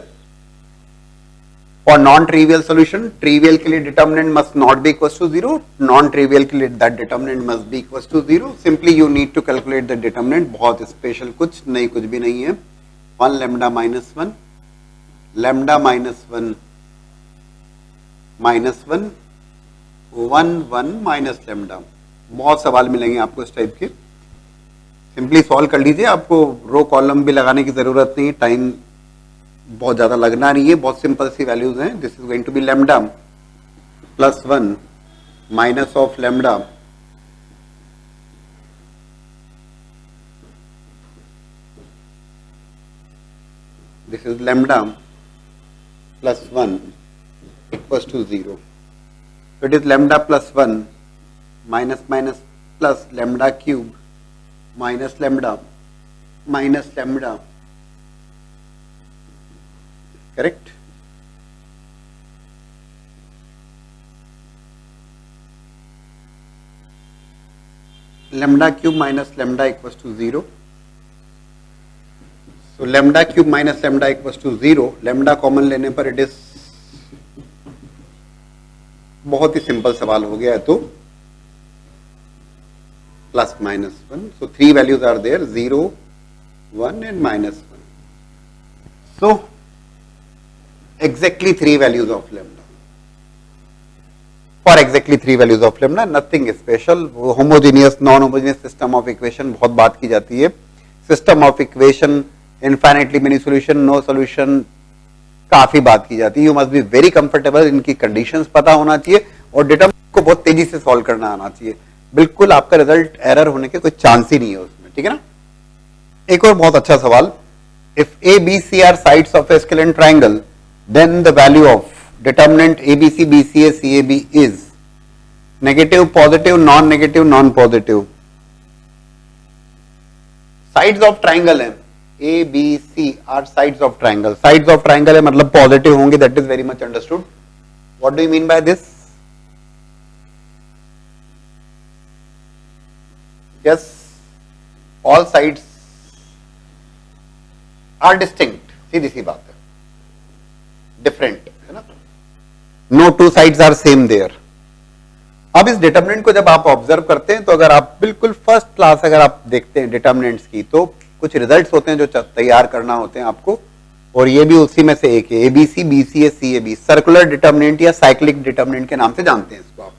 A: For non-trivial solution, trivial के लिए determinant must not be equal to 0. Non-trivial के लिए that determinant must be equal to 0. Simply you need to calculate the determinant. बहुत special कुछ नहीं, कुछ भी नहीं है। 1 lambda minus 1, lambda minus 1 minus 1, 1 1 minus lambda। बहुत सवाल मिलेंगे आपको इस टाइप के, सिंपली सॉल्व कर लीजिए। आपको रो कॉलम भी लगाने की जरूरत नहीं, टाइम बहुत ज्यादा लगना नहीं है, बहुत सिंपल सी वैल्यूज हैं। This is going to be lambda plus 1 minus of lambda this is lambda plus 1 equals to 0। It is lambda plus 1 minus minus plus lambda cube minus lambda minus lambda, correct। lambda cube minus lambda equals to 0, so lambda cube minus lambda equals to 0, lambda common लेने पर it is, बहुत ही simple सवाल हो गया है, तो plus minus 1, so 3 values are there, 0 1 and minus 1, so exactly 3 values of lambda, for exactly 3 values of lambda, nothing special। homogeneous non homogeneous system of equation बहुत बात की जाती है, system of equation infinitely many solution no solution काफी बात की जाती है। You must be very comfortable, इनकी कंडीशंस पता होना चाहिए और डिटरमिनेंट को बहुत तेजी से सॉल्व करना आना चाहिए। बिल्कुल आपका रिजल्ट एरर होने के कोई चांस ही नहीं है उसमें, ठीक है ना। एक और बहुत अच्छा सवाल, if A B C are sides of a skeleton triangle then the value of determinant A B C B C A C A B is negative, positive, non negative, non positive. Sides of triangle है, ए B C are sides of triangle. Sides of triangle है मतलब positive होंगे, that is very much understood. What do you mean by this? Yes, all sides are distinct. सीधी सी बात है, different है ना. No two sides are same there. अब इस determinant को जब आप ऑब्जर्व करते हैं तो अगर आप बिल्कुल फर्स्ट क्लास अगर आप देखते हैं डिटर्मिनेंट्स की, तो कुछ रिजल्ट्स होते हैं जो तैयार करना होते हैं आपको, और ये भी उसी में से एक है. ABC, BCA, CAB circular determinant या साइक्लिक डिटर्मिनेंट के नाम से जानते हैं इसको आप.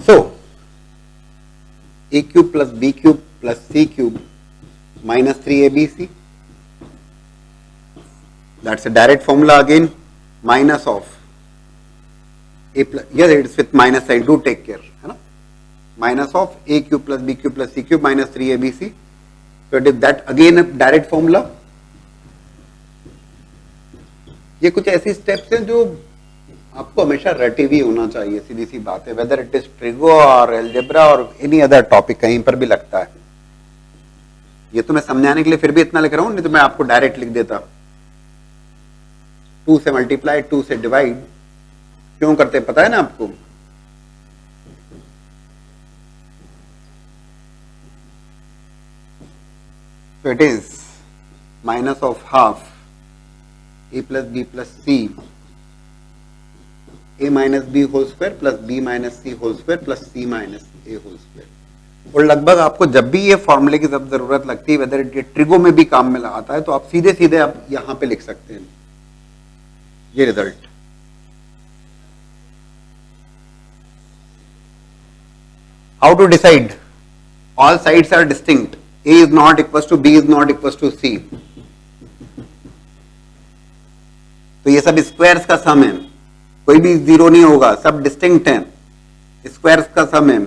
A: So A cube plus B cube plus C cube minus 3abc, that's a direct formula again, minus of a plus, yes it's with minus sign, do take care, है ना, minus of a cube plus b cube plus c cube minus 3abc. so it is that again a direct formula. ये कुछ ऐसी steps हैं जो आपको हमेशा रटे हुई होना चाहिए, सीधी सी बात है, वेदर इट इज ट्रिगो और एल्जेब्रा और एनी अदर टॉपिक कहीं पर भी लगता है. ये तो मैं समझाने के लिए फिर भी इतना लिख रहा हूं, नहीं तो मैं आपको डायरेक्ट लिख देता. 2 से मल्टीप्लाई, 2 से डिवाइड क्यों करते हैं पता है ना आपको? So it is minus of half a plus b plus c, a minus b whole square plus b minus c whole square plus c minus a whole square. और लगभग आपको जब भी ये फॉर्मूले की जब जरूरत लगती है, वेदर ये ट्रिगो में भी काम में आता है, तो आप सीधे सीधे आप यहां पे लिख सकते हैं ये result. How to decide? All sides are distinct, a is not equals to b is not equals to c. तो ये सब स्क्वायर्स का सम है, कोई भी जीरो नहीं होगा, सब डिस्टिंक्ट हैं, स्क्वायर्स का सम है.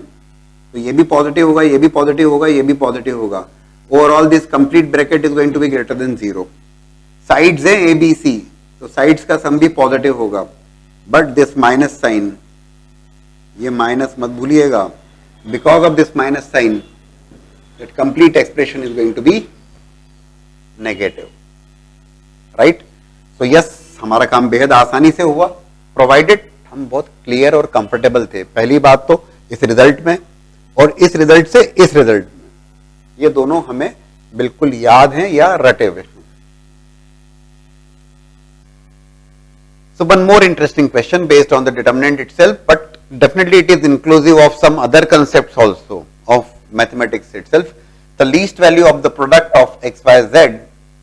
A: तो ये भी पॉजिटिव होगा, ये भी पॉजिटिव होगा, ये भी पॉजिटिव होगा. Overall this complete bracket is going to be greater than 0. Sides है ए बी सी, तो साइड्स का सम भी पॉजिटिव होगा, बट दिस माइनस साइन, ये माइनस मत भूलिएगा, because of this minus sign that complete expression is going to be negative, right? So yes, हमारा काम बेहद आसानी से हुआ, प्रोवाइडेड हम बहुत क्लियर और कंफर्टेबल थे. पहली बात तो इस रिजल्ट में, और इस रिजल्ट से इस रिजल्ट में, ये दोनों हमें बिल्कुल याद हैं या रटे हुए हैं. So one more interesting question based on the determinant itself, but definitely it is inclusive of some other concepts also of mathematics itself. The least value of the product of x, y, z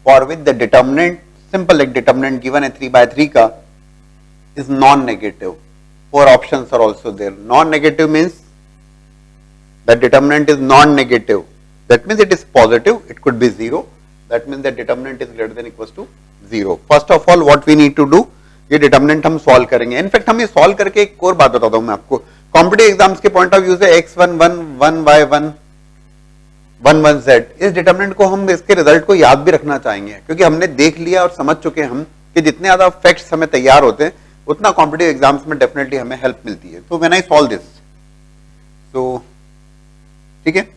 A: for which the determinant, simple like determinant given है 3 by 3 का, is non-negative. 4 options are also there. Non-negative means the determinant is non-negative. That means it is positive. It could be 0. That means the determinant is greater than equals to 0. First of all, what we need to do, ये determinant हम solve करेंगे. In fact, हम ये solve करके एक और बात बताता हूँ मैं आपको. कॉम्पिटिटिव एग्जाम्स के पॉइंट ऑफ व्यू से x1 1 1 y1 1 1 z, इस डिटरमिनेंट को हम इसके रिजल्ट को याद भी रखना चाहेंगे, क्योंकि हमने देख लिया और समझ चुके हम कि जितने ज्यादा फैक्ट्स हमें तैयार होते हैं उतना कॉम्पिटिटिव एग्जाम्स में डेफिनेटली हमें हेल्प मिलती है. तो व्हेन आई सॉल्व दिस, तो ठीक है,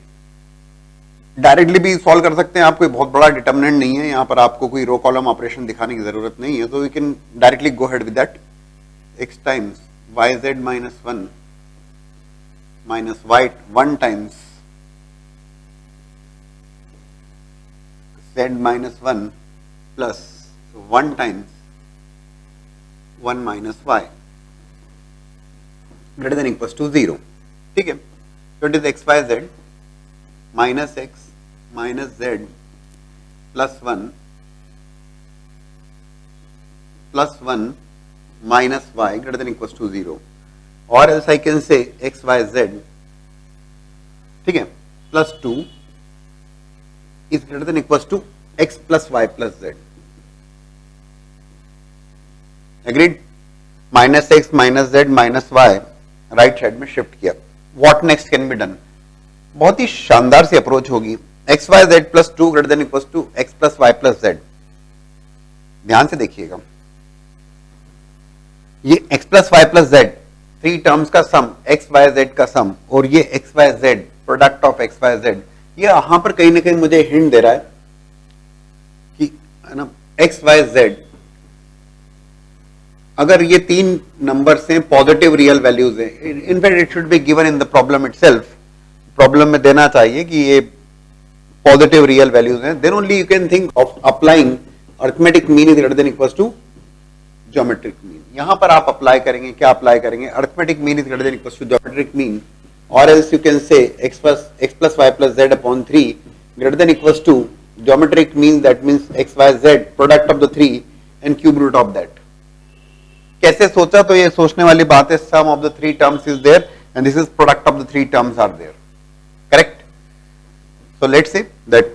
A: डायरेक्टली भी सॉल्व कर सकते हैं आप, कोई बहुत बड़ा डिटरमिनेंट नहीं है, यहाँ पर आपको कोई रो कॉलम ऑपरेशन दिखाने की जरूरत नहीं है. तो we can directly go head with that. x times yz minus 1 minus y 1 times z minus 1 plus 1 times 1 minus y greater than equals to 0. ठीक है, so it is x y z minus x minus z plus 1 minus y greater than equals to 0. or else I can say x y z, ठीक है, plus 2 is greater than equals to x plus y plus z. Agreed? Minus x minus z minus y right side में shift किया. What next can be done? बहुत ही शानदार सी approach होगी. x y z plus 2 greater than equals to x plus y plus z. ध्यान से देखिएगा, ये x plus y plus z, 3 terms का सम एक्स वाई जेड का सम और ये x Y z product of x Y z, ये यहां पर कहीं ना कहीं मुझे हिंट दे रहा है कि है ना एक्स वाई जेड, अगर ये 3 नंबर्स हैं पॉजिटिव रियल वैल्यूज हैं, in fact it should be given in the problem itself, problem में देना चाहिए कि ये पॉजिटिव रियल वैल्यूज हैं, then only you can think of applying arithmetic mean is greater than equals to geometric mean. यहां पर आप अप्लाई करेंगे, क्या अप्लाई करेंगे, arithmetic mean is greater than equals to geometric mean, और else you can say x plus y plus z upon 3 greater than equals to geometric mean, that means x y z product of the 3 and cube root of that। कैसे सोचा, तो ये सोचने वाली बात है, sum of the 3 terms is there and this is product of the 3 terms are there, correct? So let's say that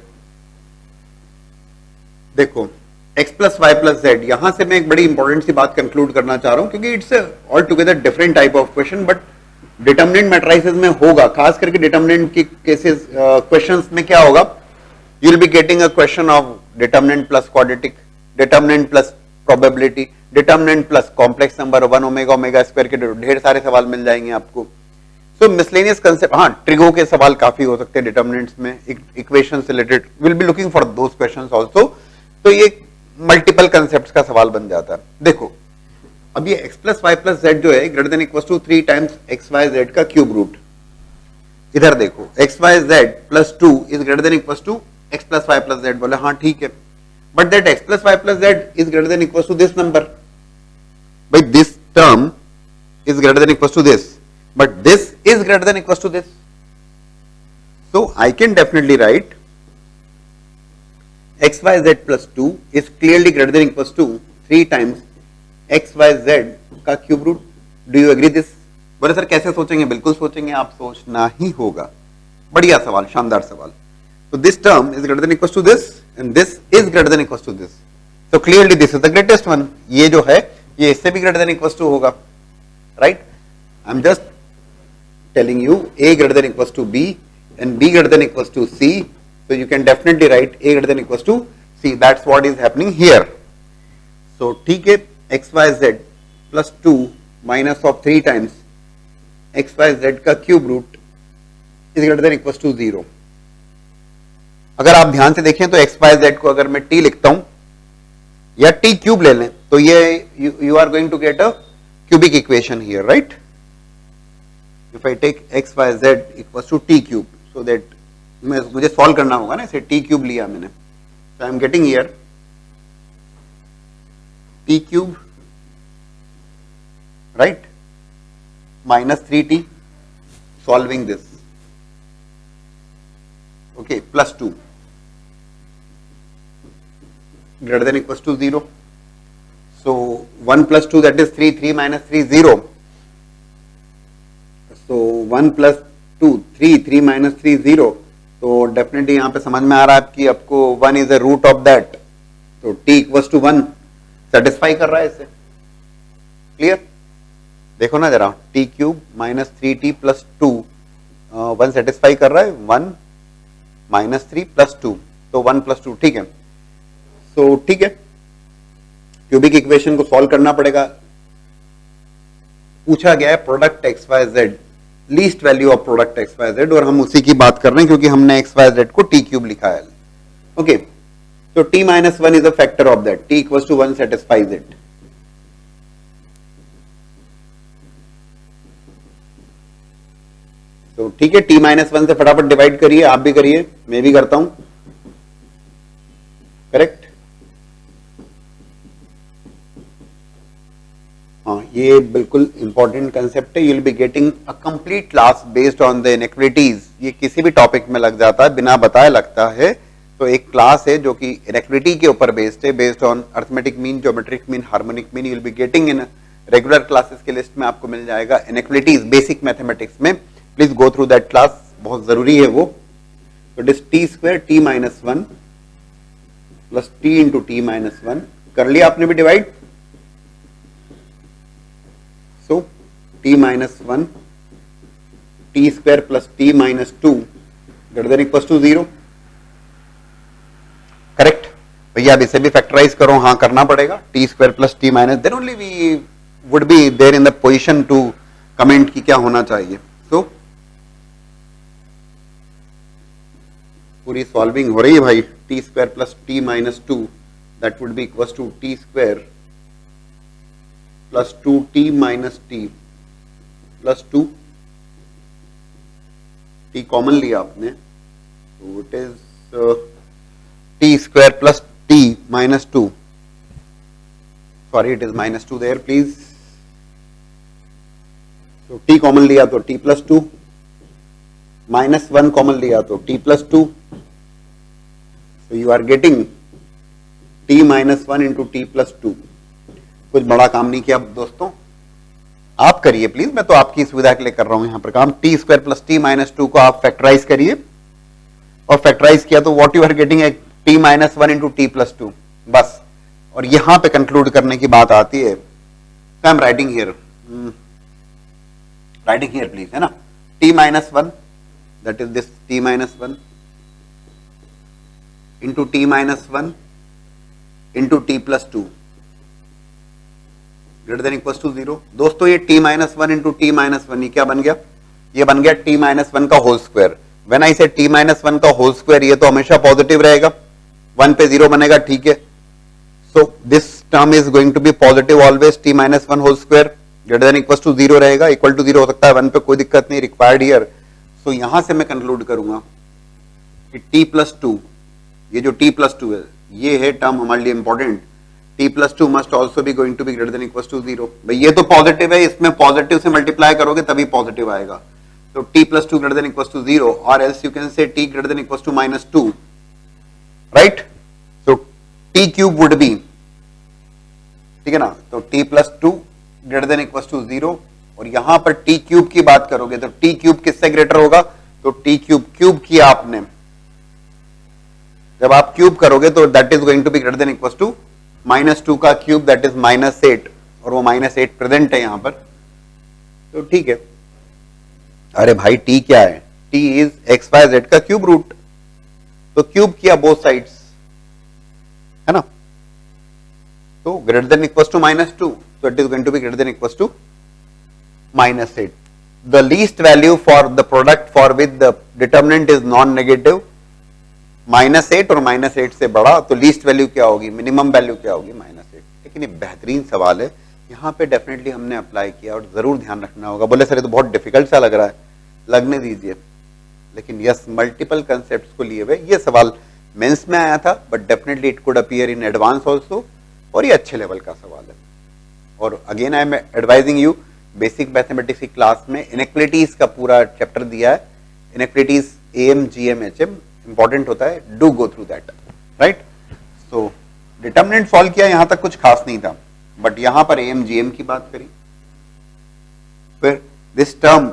A: देखो x plus y plus z, यहां से मैं एक बड़ी इंपॉर्टेंट सी बात कंक्लूड करना चाह रहा हूं क्योंकि it's all together different type of question, but determinant matrices में होगा, खास करके डिटर्मिनेंट की केसेस क्वेश्चंस में क्या होगा, you will be getting a question of determinant plus quadratic, determinant plus probability, determinant plus complex number 1 omega omega square के ढेर सारे सवाल मिल जाएंगे आपको। सो मिसलेनियस कंसेप्ट, हाँ ट्रिगो के सवाल काफी हो सकते हैं डिटर्मिनेंट्स में, इक्वेशन से related, will be looking for those questions also, तो ये मल्टीपल कंसेप्ट्स का सवाल बन जाता है। देखो अब ये x plus Y plus Z जो है greater than equal to 3 times X Y Z का क्यूब रूट, इधर देखो X Y Z plus 2 is greater than equal to X plus Y plus Z, बोले हाँ ठीक है, but that X plus Y plus Z is greater than equal to this number, भाई this term is greater than equal to this, but this is greater than equal to this, so I can definitely write X Y Z plus 2 is clearly greater than equal to 3 times X Y Z का cube root. Do you agree this? बोले sir कैसे सोचेंगे, बिल्कुल सोचेंगे, आप सोचना ही होगा, बढ़िया सवाल, शानदार सवाल। तो this term is greater than equal to this and this is greater than equal to this, तो clearly this is the greatest one, ये जो है ये इससे भी ग्रेटर देन इक्वल टू होगा, right? I am just telling you a greater than equals to b and b greater than equals to c, so you can definitely write a greater than equals to c, that's what is happening here। so ठीक है, X Y Z plus 2 minus of 3 times X Y Z का cube root is greater than equal to 0। अगर आप ध्यान से देखें तो x Y Z को अगर मैं टी लिखता हूं या टी क्यूब ले लें तो ये you are going to get a cubic equation here, right? If I take x Y z equal to t cube, so that मुझे सॉल्व करना होगा ना, इसे टी क्यूब लिया मैंने, so I am getting here t cube, right, minus 3t, solving this, okay, plus 2 greater than equals to 0, so 1 plus 2 that is 3, 3 minus 3 0, so 1 plus 2 3, 3 minus 3 0, तो definitely यहां पे समझ में आ रहा है कि आपको 1 is a root of that, तो t इक्वल्स टू 1 सेटिस्फाई कर रहा है इसे, क्लियर? देखो ना जरा, t cube minus 3t plus 2 1 satisfy कर रहा है, 1 माइनस 3 प्लस 2, तो 1 प्लस 2, ठीक है। सो ठीक है, क्यूबिक इक्वेशन को सॉल्व करना पड़ेगा। पूछा गया है product x Y z, least value of product x Y z, और हम उसी की बात कर रहे हैं क्योंकि हमने एक्स वाई जेड को टी क्यूब लिखा है, okay. So t minus 1 is a factor of that, t equals to 1 satisfies it। तो ठीक है, t minus 1 से फटाफट डिवाइड करिए, आप भी करिए, मैं भी करता हूं, करेक्ट? हाँ, ये बिल्कुल इंपॉर्टेंट कंसेप्ट है, you will be getting a complete class based on the inequalities, ये किसी भी टॉपिक में लग जाता है, बिना बताए लगता है, तो एक क्लास है जो कि इनइक्वालिटी के ऊपर बेस्ड है, based on arithmetic mean, geometric mean, harmonic mean, you will be getting in regular classes के लिस्ट में आपको मिल जाएगा इनइक्वालिटीज बेसिक मैथमेटिक्स में, please go through that class, बहुत जरूरी है वो। तो दिस t square t minus 1 plus t into t minus 1, कर लिया आपने भी divide, so t minus 1 t square plus t minus 2 greater than equal to 0, correct? भैया अब इसे भी फैक्टराइज करो, हाँ करना पड़ेगा, t square plus t minus, then only we would be there in the position to comment की क्या होना चाहिए। तो पूरी सॉल्विंग हो रही है भाई। T square plus t minus two that would be equal to t square plus two t minus t plus two, t common लिया आपने तो it is t square plus t minus two, sorry it is minus two there please. तो t common लिया तो t plus two, minus one common लिया तो t plus two, so you are getting t minus 1 into t plus 2। कुछ बड़ा काम नहीं किया दोस्तों, आप करिए प्लीज, मैं तो आपकी सुविधा के लिए कर रहा हूं यहां पर काम। T square plus t minus to को आप फैक्टराइज करिए, और फैक्टराइज किया तो व्हाट यू आर गेटिंग है T minus one into t plus to, बस। और यहां पे कंक्लूड करने की बात आती है, I am writing here, writing here please, है ना। T minus one that is this t minus one into t minus one into t plus two greater than equal to zero. दोस्तों ये t minus one into t minus one, ये क्या बन गया? ये बन गया टी माइनस वन का whole square. When I say t minus one का होल स्क्वायर, ये तो हमेशा पॉजिटिव रहेगा, वन पे जीरो बनेगा, ठीक है। So this term is going to be positive always, t minus one whole square greater than equal to zero रहेगा, इक्वल टू जीरो हो सकता है वन पे, कोई दिक्कत नहीं, रिक्वायर्ड हियर। सो यहां से मैं कंक्लूड करूंगा कि टी प्लस टू, ये जो t प्लस टू है, ये है टर्म हमारे लिए important, t plus two must also be going to be greater than equal to zero. भाई ये तो पॉजिटिव है, इसमें पॉजिटिव से मल्टीप्लाई करोगे तभी पॉजिटिव आएगा, तो t plus two greater than equal to zero, और else you can say t greater than equal to minus two, right. तो t क्यूब वुड बी, ठीक है ना, तो t plus two greater than equal to zero, और यहां पर t cube की बात करोगे तो t क्यूब किससे ग्रेटर होगा? तो t क्यूब क्यूब किया आपने, जब आप क्यूब करोगे तो that is going to be greater than equal to minus two का cube, that is minus eight, और वो माइनस एट प्रेजेंट है यहां पर, तो ठीक है। अरे भाई टी क्या है? T is X Y Z का क्यूब रूट, तो क्यूब किया बोथ साइड्स, है ना, तो greater than equal to minus two, तो it is going to be greater than equal to minus eight. The least value for the product for with the determinant is non negative, minus eight और minus eight से बड़ा, तो least value क्या होगी, minimum value क्या होगी, minus eight. लेकिन ये बेहतरीन सवाल है, यहाँ पे डेफिनेटली हमने अप्लाई किया और जरूर ध्यान रखना होगा। बोले सर ये तो बहुत डिफिकल्ट सा लग रहा है, लगने दीजिए, लेकिन यस मल्टीपल कंसेप्ट को लिए हुए ये सवाल मेंस में आया था, but definitely it could appear in advance also, और ये अच्छे लेवल का सवाल है। और again I am advising you, basic mathematics की क्लास में इनइक्वालिटीज का पूरा चैप्टर दिया है, inequalities M G M H M important होता है, do go through that, right. So determinant solve किया, यहां तक कुछ खास नहीं था, बट यहां पर एम जी एम की बात करी, फिर this term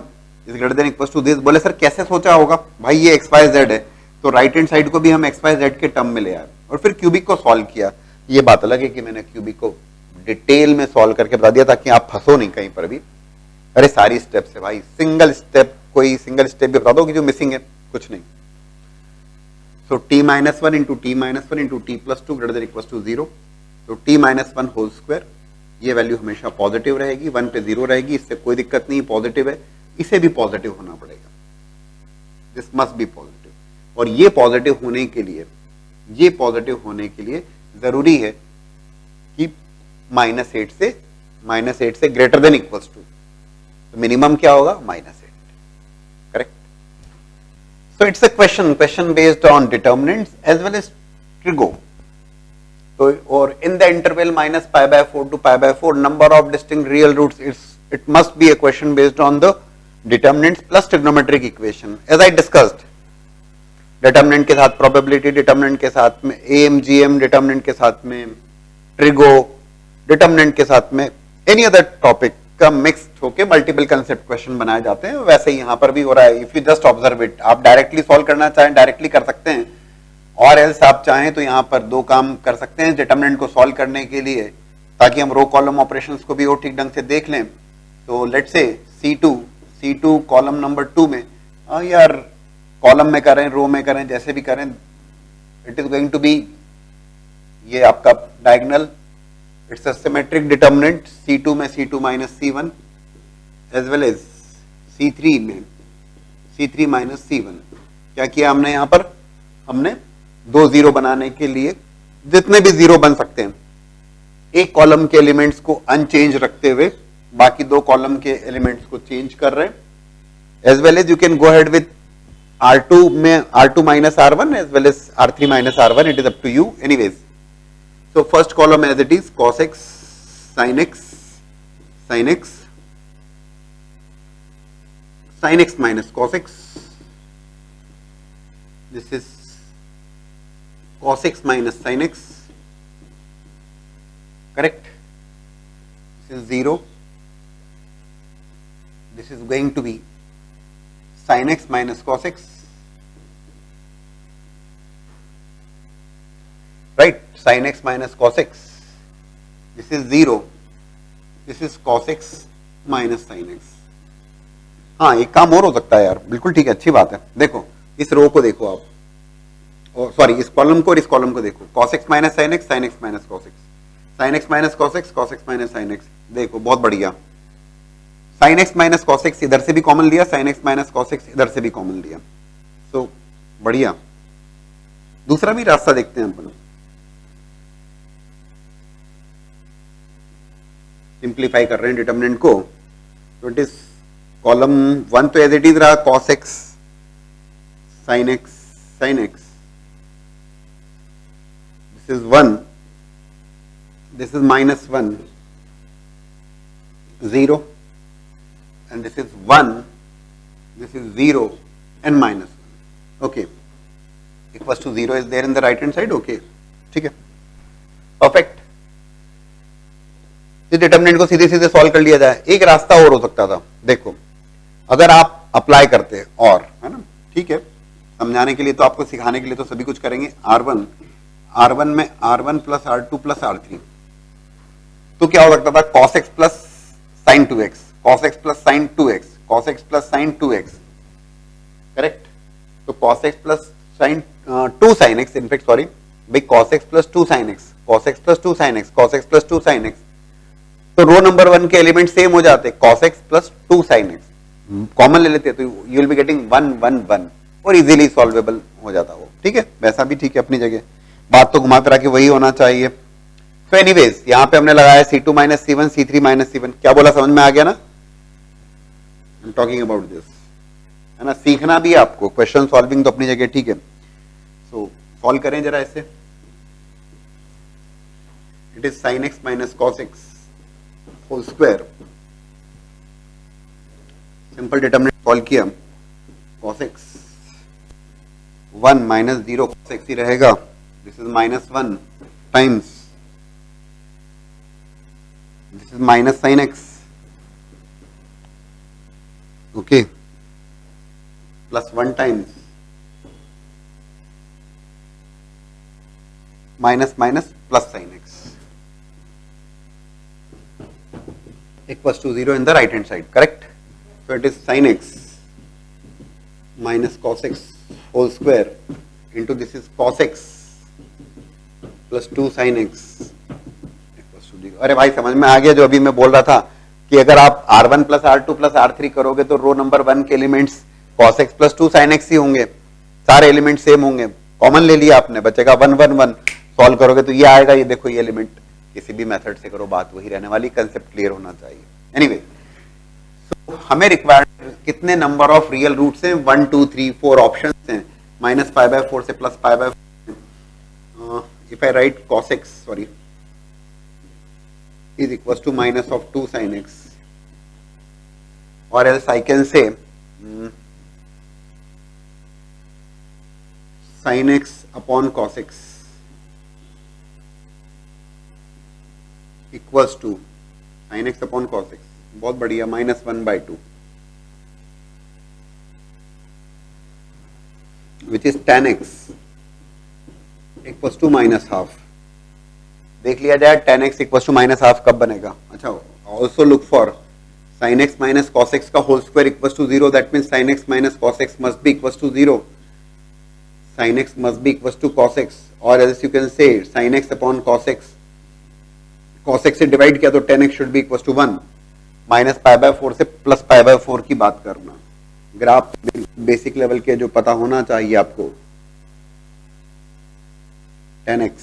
A: is greater than equal to this. बोले सर कैसे सोचा होगा? भाई ये एक्स वाई जेड है, तो राइट हैंड साइड को भी हम एक्स वाई जेड के टर्म में ले आए, और फिर क्यूबिक को सॉल्व किया। ये बात अलग है कि मैंने क्यूबिक को डिटेल में सॉल्व करके बता दिया ताकि आप फंसो नहीं कहीं पर भी। अरे सारी स्टेप्स है भाई, सिंगल स्टेप, कोई सिंगल स्टेप भी बता दो कि जो मिसिंग है, कुछ नहीं। So t minus 1 into t minus 1 into t plus 2 greater than equals to 0. तो t minus 1 होल स्क्वायर, ये वैल्यू हमेशा पॉजिटिव रहेगी, 1 पे 0 रहेगी, इससे कोई दिक्कत नहीं, पॉजिटिव है, इसे भी पॉजिटिव होना पड़ेगा, दिस मस्ट बी पॉजिटिव। और ये पॉजिटिव होने के लिए, ये पॉजिटिव होने के लिए जरूरी है कि माइनस एट से ग्रेटर देन इक्वल्स टू, तो मिनिमम क्या होगा, minus eight, correct. So it's a question based on determinants as well as trigo. So or in the interval minus pi by 4 to pi by 4 number of distinct real roots, it must be a question based on the determinants plus trigonometric equation. As I discussed, determinant के साथ probability, determinant के साथ में AMGM, determinant के साथ में trigo, determinant के साथ में any other topic का मिक्स होके मल्टीपल कंसेप्ट क्वेश्चन बनाए जाते हैं, वैसे ही यहाँ पर भी हो रहा है। If you just observe it, आप डायरेक्टली सॉल्व करना चाहें डायरेक्टली कर सकते हैं, और एल्स आप चाहें तो यहाँ पर दो काम कर सकते हैं डिटरमिनेंट को सॉल्व करने के लिए, ताकि हम रो कॉलम ऑपरेशंस को भी और ठीक ढंग से देख लें। तो लेट्स से C2 कॉलम नंबर 2 में, यार कॉलम में करें, रो में करें, जैसे भी करें, it is going to be ये आपका diagonal, it's a symmetric determinant, C2 में C2 minus C1, as well as C3 में C3 माइनस C1। क्या किया हमने यहां पर, हमने दो जीरो बनाने के लिए जितने भी जीरो बन सकते हैं एक कॉलम के एलिमेंट्स को अनचेंज रखते हुए बाकी दो कॉलम के एलिमेंट्स को चेंज कर रहे हैं। As well as you can go head with R2 में R2 minus R1 as well as R3 minus R1, it is up to you anyways. So first column as it is cos x, sin x, sin x, sin x minus cos x. This is cos x minus sin x, correct? This is 0. This is going to be sin x minus cos x, right? Sin x minus cos x. This is 0. This is cos x minus sin x. हाँ, एक काम और हो सकता है यार, बिल्कुल ठीक है, अच्छी बात है। देखो इस रो को देखो आप, सॉरी इस कॉलम को और इस कॉलम को देखो, cos x minus sin x, sin x minus cos x, sin x minus cos x, cos x minus sin x। देखो बहुत बढ़िया, sin x minus cos x इधर से भी कॉमन लिया, sin x minus cos x इधर से भी कॉमन लिया, सो बढ़िया। दूसरा भी रास्ता देखते हैं अपन, सिंप्लीफाई कर रहे हैं डिटरमिनेंट को, तो इट इज कॉलम 1 तो एज इट इज रहा cos x sin x sin x, this is 1, this is minus 1 0, and this is 1, this is 0 and minus 1, okay, equals to 0 is there in the right hand side, okay, ठीक है, perfect। इस determinant को सीधे सीधे solve कर लिया जाए। एक रास्ता और हो सकता था, देखो अगर आप अप्लाई करते और, है ना, ठीक है, समझाने के लिए तो आपको सिखाने के लिए तो सभी कुछ करेंगे। R1 में R1 plus R2 plus R3, तो क्या हो सकता था cos x plus sin 2x, cos x plus sin 2x, cos x plus sin 2x, correct? तो cos x plus sin 2 sin x, in fact sorry, भाई cos x plus 2 sin x, cos x plus 2 sin x, cos x plus 2 sin x, तो रो number 1 के element same हो जाते, cos x plus 2 sin x, common ले लेते तो you will be getting 1 1 1 और easily solvable हो जाता वो, ठीक है, वैसा भी ठीक है अपनी जगह, बात तो घुमा फिरा के वही होना चाहिए। तो एनीवेज यहाँ पे हमने लगाया C2 minus C1, C3 minus C1, क्या बोला समझ में आ गया ना? I'm talking about this, है ना, सीखना भी है आपको, क्वेश्चन सॉल्विंग तो अपनी जगह ठीक है। सो सॉल्व करें जरा ऐसे, it is sin x minus cos x whole square, simple determinant solve किया, cos x 1 minus 0 cos x ही रहेगा, this is minus 1 times this is minus sin x, okay, plus 1 times minus minus plus sin x equals to 0 in the right hand side, correct? So it is sin x minus cos x whole square into this is cos x plus 2 sin x। अरे भाई समझ में आ गया जो अभी मैं बोल रहा था कि अगर आप R1 plus R2 plus R3 करोगे तो रो नंबर 1 के elements cos x plus 2 sin x ही होंगे, सारे एलिमेंट सेम होंगे, कॉमन ले लिया आपने, बचेगा 1 1 1, सॉल्व करोगे तो ये आएगा, ये देखो ये एलिमेंट, किसी भी मेथड से करो बात वही रहने वाली, कंसेप्ट क्लियर होना चाहिए। एनीवे हमें रिक्वायर्ड कितने नंबर ऑफ रियल रूट्स हैं, 1 2 3 4 ऑप्शन हैं, माइनस पाई बाय 4 से plus pi by, if I right cos x sorry is equals to minus of 2 sin x, or else I can say sin x upon cos x equals to sin x upon cos x, बहुत बढ़िया, minus 1 by 2, which is tan x equals to minus half। देख लिया जाए tan x equal to minus half कब बनेगा। अच्छा, also look for sin x minus cos x का whole square equal to 0, that means sin x minus cos x must be equal to 0, sin x must be equal to cos x, और else you can say sin x upon cos x, cos x से divide किया तो tan x should be equal to 1, minus pi by 4 से plus pi by 4 की बात करना। Graph basic level के जो पता होना चाहिए आपको, 10x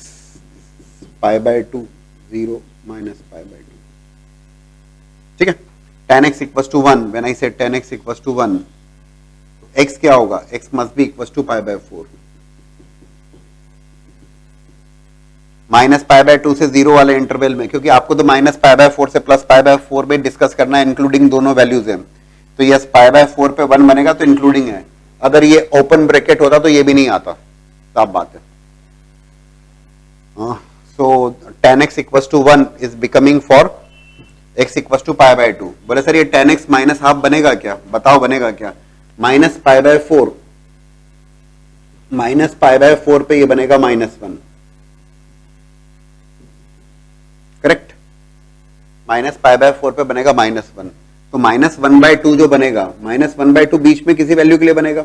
A: pi by 2 0 minus pi by 2, ठीक है। 10x equals to 1, when I से 10x इक्वल्स टू 1, x क्या होगा, x must be equals to pi by 4। Minus pi by 2 से 0 वाले इंटरवल में, क्योंकि आपको तो माइनस पाई बाय 4 से प्लस पाई बाय 4 में डिस्कस करना है, इंक्लूडिंग दोनों वैल्यूज हैं, तो यस पाई बाय 4 पे 1 बनेगा तो इंक्लूडिंग है। अगर ये ओपन ब्रैकेट होता तो ये भी नहीं आता, साफ बात है। So 10x equals to 1 is becoming for x equals to pi by 2। बोले सर ये 10x माइनस हाफ बनेगा क्या, बताओ बनेगा क्या, minus pi by 4, minus pi by 4 पे ये बनेगा -1, करेक्ट। माइनस पाई बाय 4 पे बनेगा -1, तो -1/2 जो बनेगा, -1/2 बीच में किसी वैल्यू के लिए बनेगा।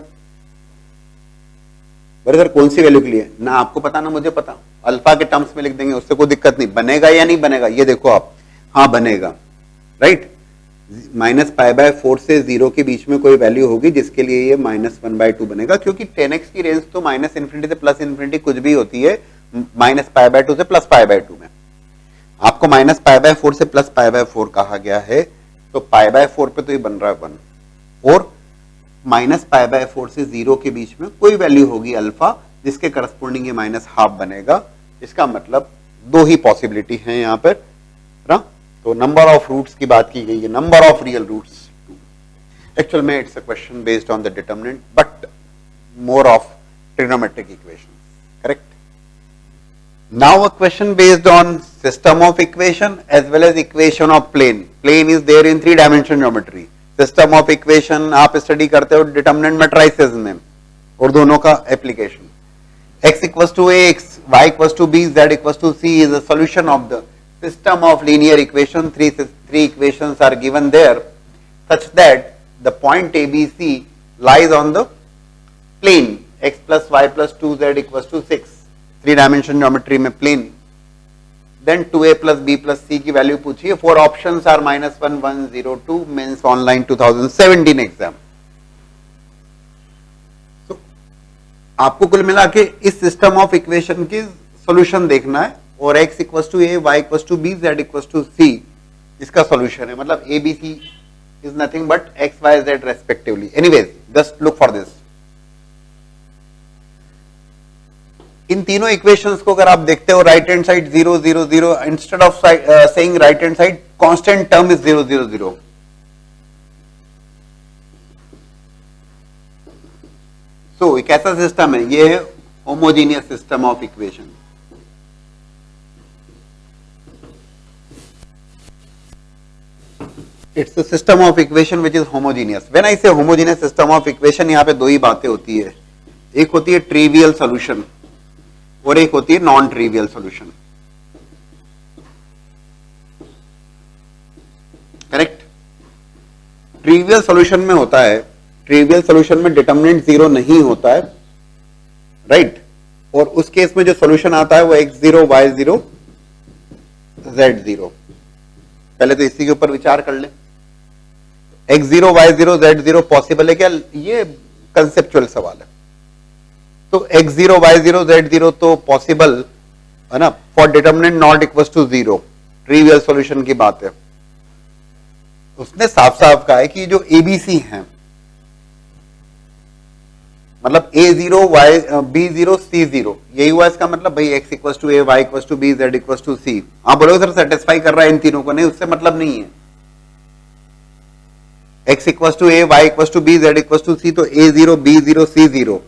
A: बोले सर कौन सी वैल्यू के लिए, ना आपको पता ना मुझे पता, अल्फा के टर्म्स में लिख देंगे, उससे कोई दिक्कत नहीं। बनेगा या नहीं बनेगा ये देखो आप, हाँ बनेगा, राइट। माइनस पाई बाय 4 से 0 के बीच में कोई वैल्यू होगी जिसके लिए ये -1/2 बनेगा, क्योंकि 10x की रेंज तो -∞ से +∞ कुछ भी होती है, माइनस पाई बाय 2 से प्लस पाई बाय 2 में। आपको माइनस पाई बाय 4 से प्लस पाई बाय 4 कहा गया है, तो पाई बाय 4 पे तो ये बन रहा है 1, और माइनस पाई बाय 4 से 0 के बीच में कोई वैल्यू होगी अल्फा, जिसके करस्पॉन्डिंग ये -1/2 बनेगा। इसका मतलब दो ही पॉसिबिलिटी है यहाँ पर ना, तो नंबर ऑफ रूट्स की बात की गई है, number of real roots 2। Actual में it's a question based on the determinant, but more of trigonometric equation, correct. Now a question based on system of equation as well as equation of plane. Plane is there in 3-dimensional geometry. System of equation आप study करते हो determinant matrices में, और दोनों का application. x equals to ax, y equals to b, z equals to c is a solution of the system of linear equation. Three equations are given there such that the point ABC lies on the plane x plus y plus 2z equals to 6. 3-dimensional geometry में plane. Then 2a plus b plus c की value पूछिए। 4 options are -1, 1, 0, 2, mains online 2017 exam. तो आपको कुल मिला के इस system of equation की सॉल्यूशन देखना है, और x equals to a, y equals to b, z equals to c इसका सॉल्यूशन है। मतलब a b c is nothing but x y z respectively. Anyways just look for this. इन तीनों equations को अगर आप देखते हो, right hand side 0 0 0, instead of saying right hand side constant term is 0 0 0। So एक ऐसा सिस्टम है, ये है homogeneous system of equation. It's a system of equation which is homogeneous. When I say homogeneous system of equation, यहां पे दो ही बातें होती है, एक होती है ट्रिवियल सॉल्यूशन और एक होती है non trivial solution, correct. Trivial solution में होता है, ट्रिवियल सॉल्यूशन में डिटरमिनेंट 0 नहीं होता है, राइट। और उस केस में जो सॉल्यूशन आता है वो x0 y0 z0। पहले तो इसी के ऊपर विचार कर ले, x0 y0 z0 पॉसिबल है क्या, ये कंसेप्चुअल सवाल है। तो x0 y0 z0 तो पॉसिबल है ना, for determinant not equal to 0, trivial solution की बात है। उसने साफ साफ कहा है कि जो एबीसी हैं, मतलब a0 b0 c0, यही हुआ इसका मतलब भाई x equal to a, y equal to b, z equal to c। आप बोलोगे सर सेटिस्फाई कर रहा है इन तीनों को, नहीं, उससे मतलब नहीं है। x equal to a, y equal to b, z equal to c, तो a0 b0 c0,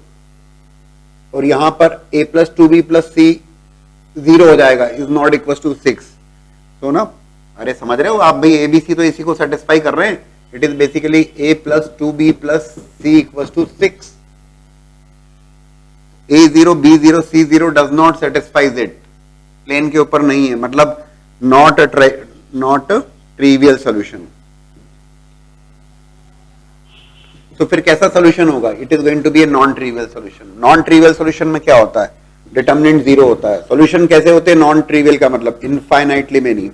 A: और यहां पर a plus 2b plus c 0 हो जाएगा, इज नॉट इक्वल टू 6। तो ना, अरे समझ रहे हो आप भाई, एबीसी तो इसी को सेटिस्फाई कर रहे हैं। It is basically a plus 2b plus c equal to 6। a0 b0 c0 does not satisfies it, plane के ऊपर नहीं है, मतलब नॉट अ ट्रिवियल सॉल्यूशन। तो फिर कैसा सॉल्यूशन होगा, it is going to be a non trivial solution. Non trivial solution में क्या होता है, डिटरमिनेंट 0 होता है। सॉल्यूशन कैसे होते हैं नॉन ट्रिवियल का, मतलब इनफाइनाइटली मेनी।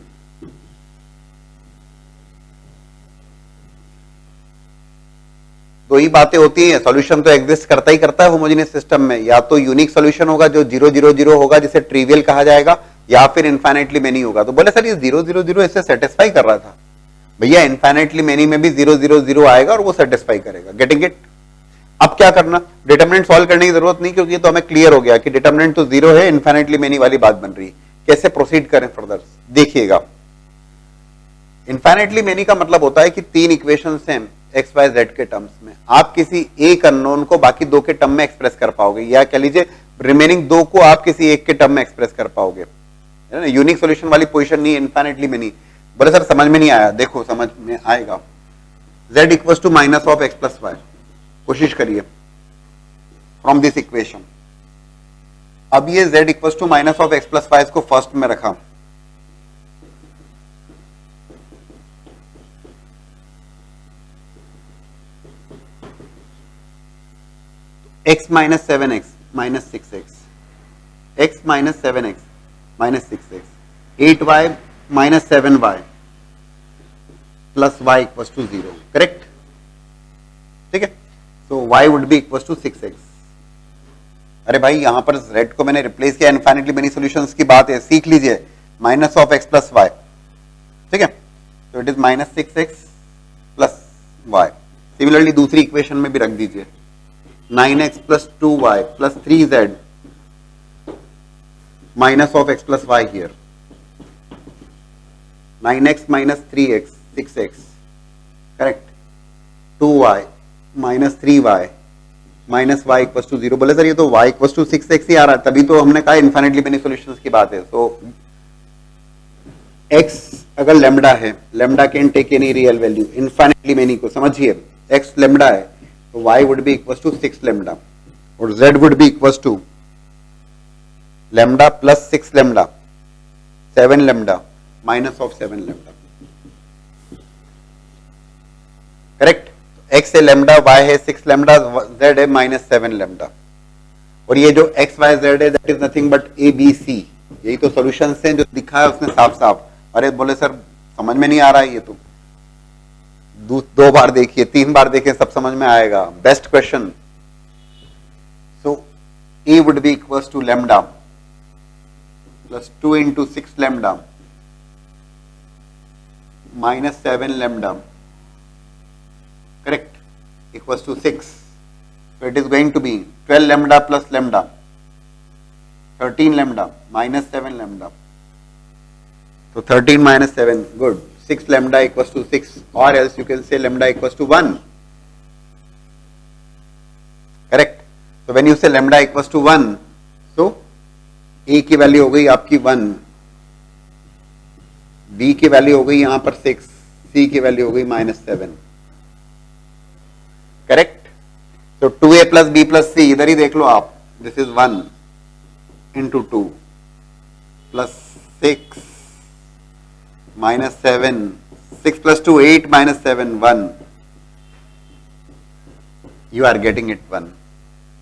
A: दो ही बातें होती हैं, सॉल्यूशन तो एग्जिस्ट करता ही करता है होमोजेनियस सिस्टम में, या तो यूनिक सॉल्यूशन होगा जो 000 होगा जिसे ट्रिवियल कहा जाएगा, या फिर इनफाइनाइटली मेनी होगा। तो बोले सर ये 000 इससे सेटिस्फाई कर रहा था, भैया इनफाइनाइटली मेनी में भी 000 आएगा और वो सेटिस्फाई करेगा। Getting it? अब क्या करना, डिटरमिनेंट सॉल्व करने की जरूरत नहीं, क्योंकि तो हमें क्लियर हो गया कि डिटरमिनेंट तो 0 है, इनफाइनाइटली मेनी वाली बात बन रही है। कैसे प्रोसीड करें फर्दर, देखिएगा। इनफाइनाइटली मेनी का मतलब होता है कि तीन इक्वेशन हैं एक्स वाई जेड के टर्म्स में, आप किसी एक अननोन को बाकी दो के टर्म में एक्सप्रेस कर पाओगे, या कह लीजिए रिमेनिंग दो को आप किसी एक के टर्म में एक्सप्रेस कर पाओगे, है ना। यूनिक सॉल्यूशन वाली पोजीशन नहीं, इनफाइनाइटली मेनी। बोले सर समझ में नहीं आया, देखो समझ में आएगा। z equals to minus of x plus y, कोशिश करिए फ्रॉम दिस इक्वेशन। अब ये z equals to minus of x plus वाई को फर्स्ट में रखा, x minus 7x minus 6x, x minus 7x minus 6x, 8y minus 7y plus y equals to 0, correct? ठीक है, तो y would be equals to 6x। अरे भाई यहां पर z को मैंने रिप्लेस किया, इनफाइनाइटली मेनी सॉल्यूशंस की बात है, सीख लीजिए, minus of x plus y, ठीक है, तो it is minus 6x plus y। Similarly दूसरी इक्वेशन में भी रख दीजिए, 9x plus 2y plus 3z minus of x plus y here, 9x minus 3x 6x, correct, 2y minus 3y minus y equals to 0। बोले sir ये तो y equals to 6x ही आ रहा है, तभी तो हमने कहा इनफाइनाइटली मेनी सॉल्यूशंस की बात है। तो x अगर लेमडा है, lambda can take any real value, infinitely many को समझिए, x लेमडा है तो y would be equals to 6 lambda और z would be equals to lambda plus 6 lambda, 7 lambda minus of 7 lambda, correct? x है lambda, y है 6 lambda, z है minus 7 lambda, और ये जो x y z है that is nothing but a b c, यही तो सॉल्यूशंस हैं जो दिखा है उसने साफ साफ। अरे बोले सर समझ में नहीं आ रहा है, ये तो दो बार देखिए, 3 बार देखिए, सब समझ में आएगा। Best question. So a would be equals to lambda plus 2 into 6 lambda minus 7 lambda, correct, equals to 6. So it is going to be 12 lambda plus lambda, 13 lambda minus 7 lambda. So 13 minus 7, good. 6 lambda equals to 6, or else you can say lambda equals to 1, correct? So when you say lambda equals to 1, so a की value हो गई आपकी 1, b की value हो गई यहां पर 6, c की वैल्यू हो गई -7, करेक्ट? तो 2a plus b plus c इधर ही देख लो आप, this is 1 into 2 plus 6 minus 7, 6 plus 2 8 minus 7 1, you are getting it 1,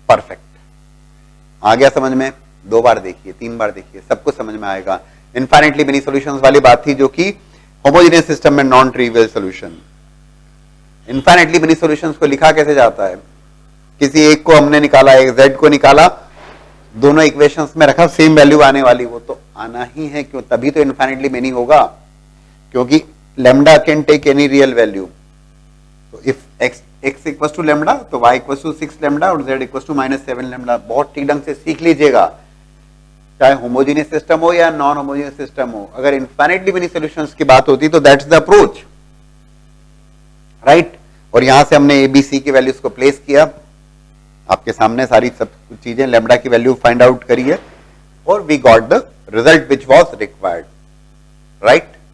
A: perfect। आ गया समझ में? 2 बार देखिए, 3 बार देखिए, सबको समझ में आएगा। इनफाइनाइटली मेनी सॉल्यूशंस वाली बात थी जो कि होमोजेनियस सिस्टम में non trivial solution. Infinitely many solutions को लिखा कैसे जाता है? किसी एक को हमने निकाला, एक z को निकाला, दोनों इक्वेशंस में रखा, सेम वैल्यू आने वाली, वो तो आना ही है, क्यों? तभी तो इनफाइनाइटली मेनी होगा, क्योंकि lambda can take any real value। तो if x equals to lambda तो y equals to 6 lambda और z equals to -7 lambda। बहुत ठीक ढंग से सीख लीजिएगा, चाहे होमोजेनियस सिस्टम हो या नॉन होमोजेनियस सिस्टम हो, अगर इनफाइनाइटली मेनी सॉल्यूशंस की बात होती तो दैट्स द अप्रोच, राइट? और यहां से हमने ए बी सी की वैल्यूज को प्लेस किया, आपके सामने सारी सब चीजें, लैम्डा की वैल्यू फाइंड आउट करिए और we got the result which was required, right?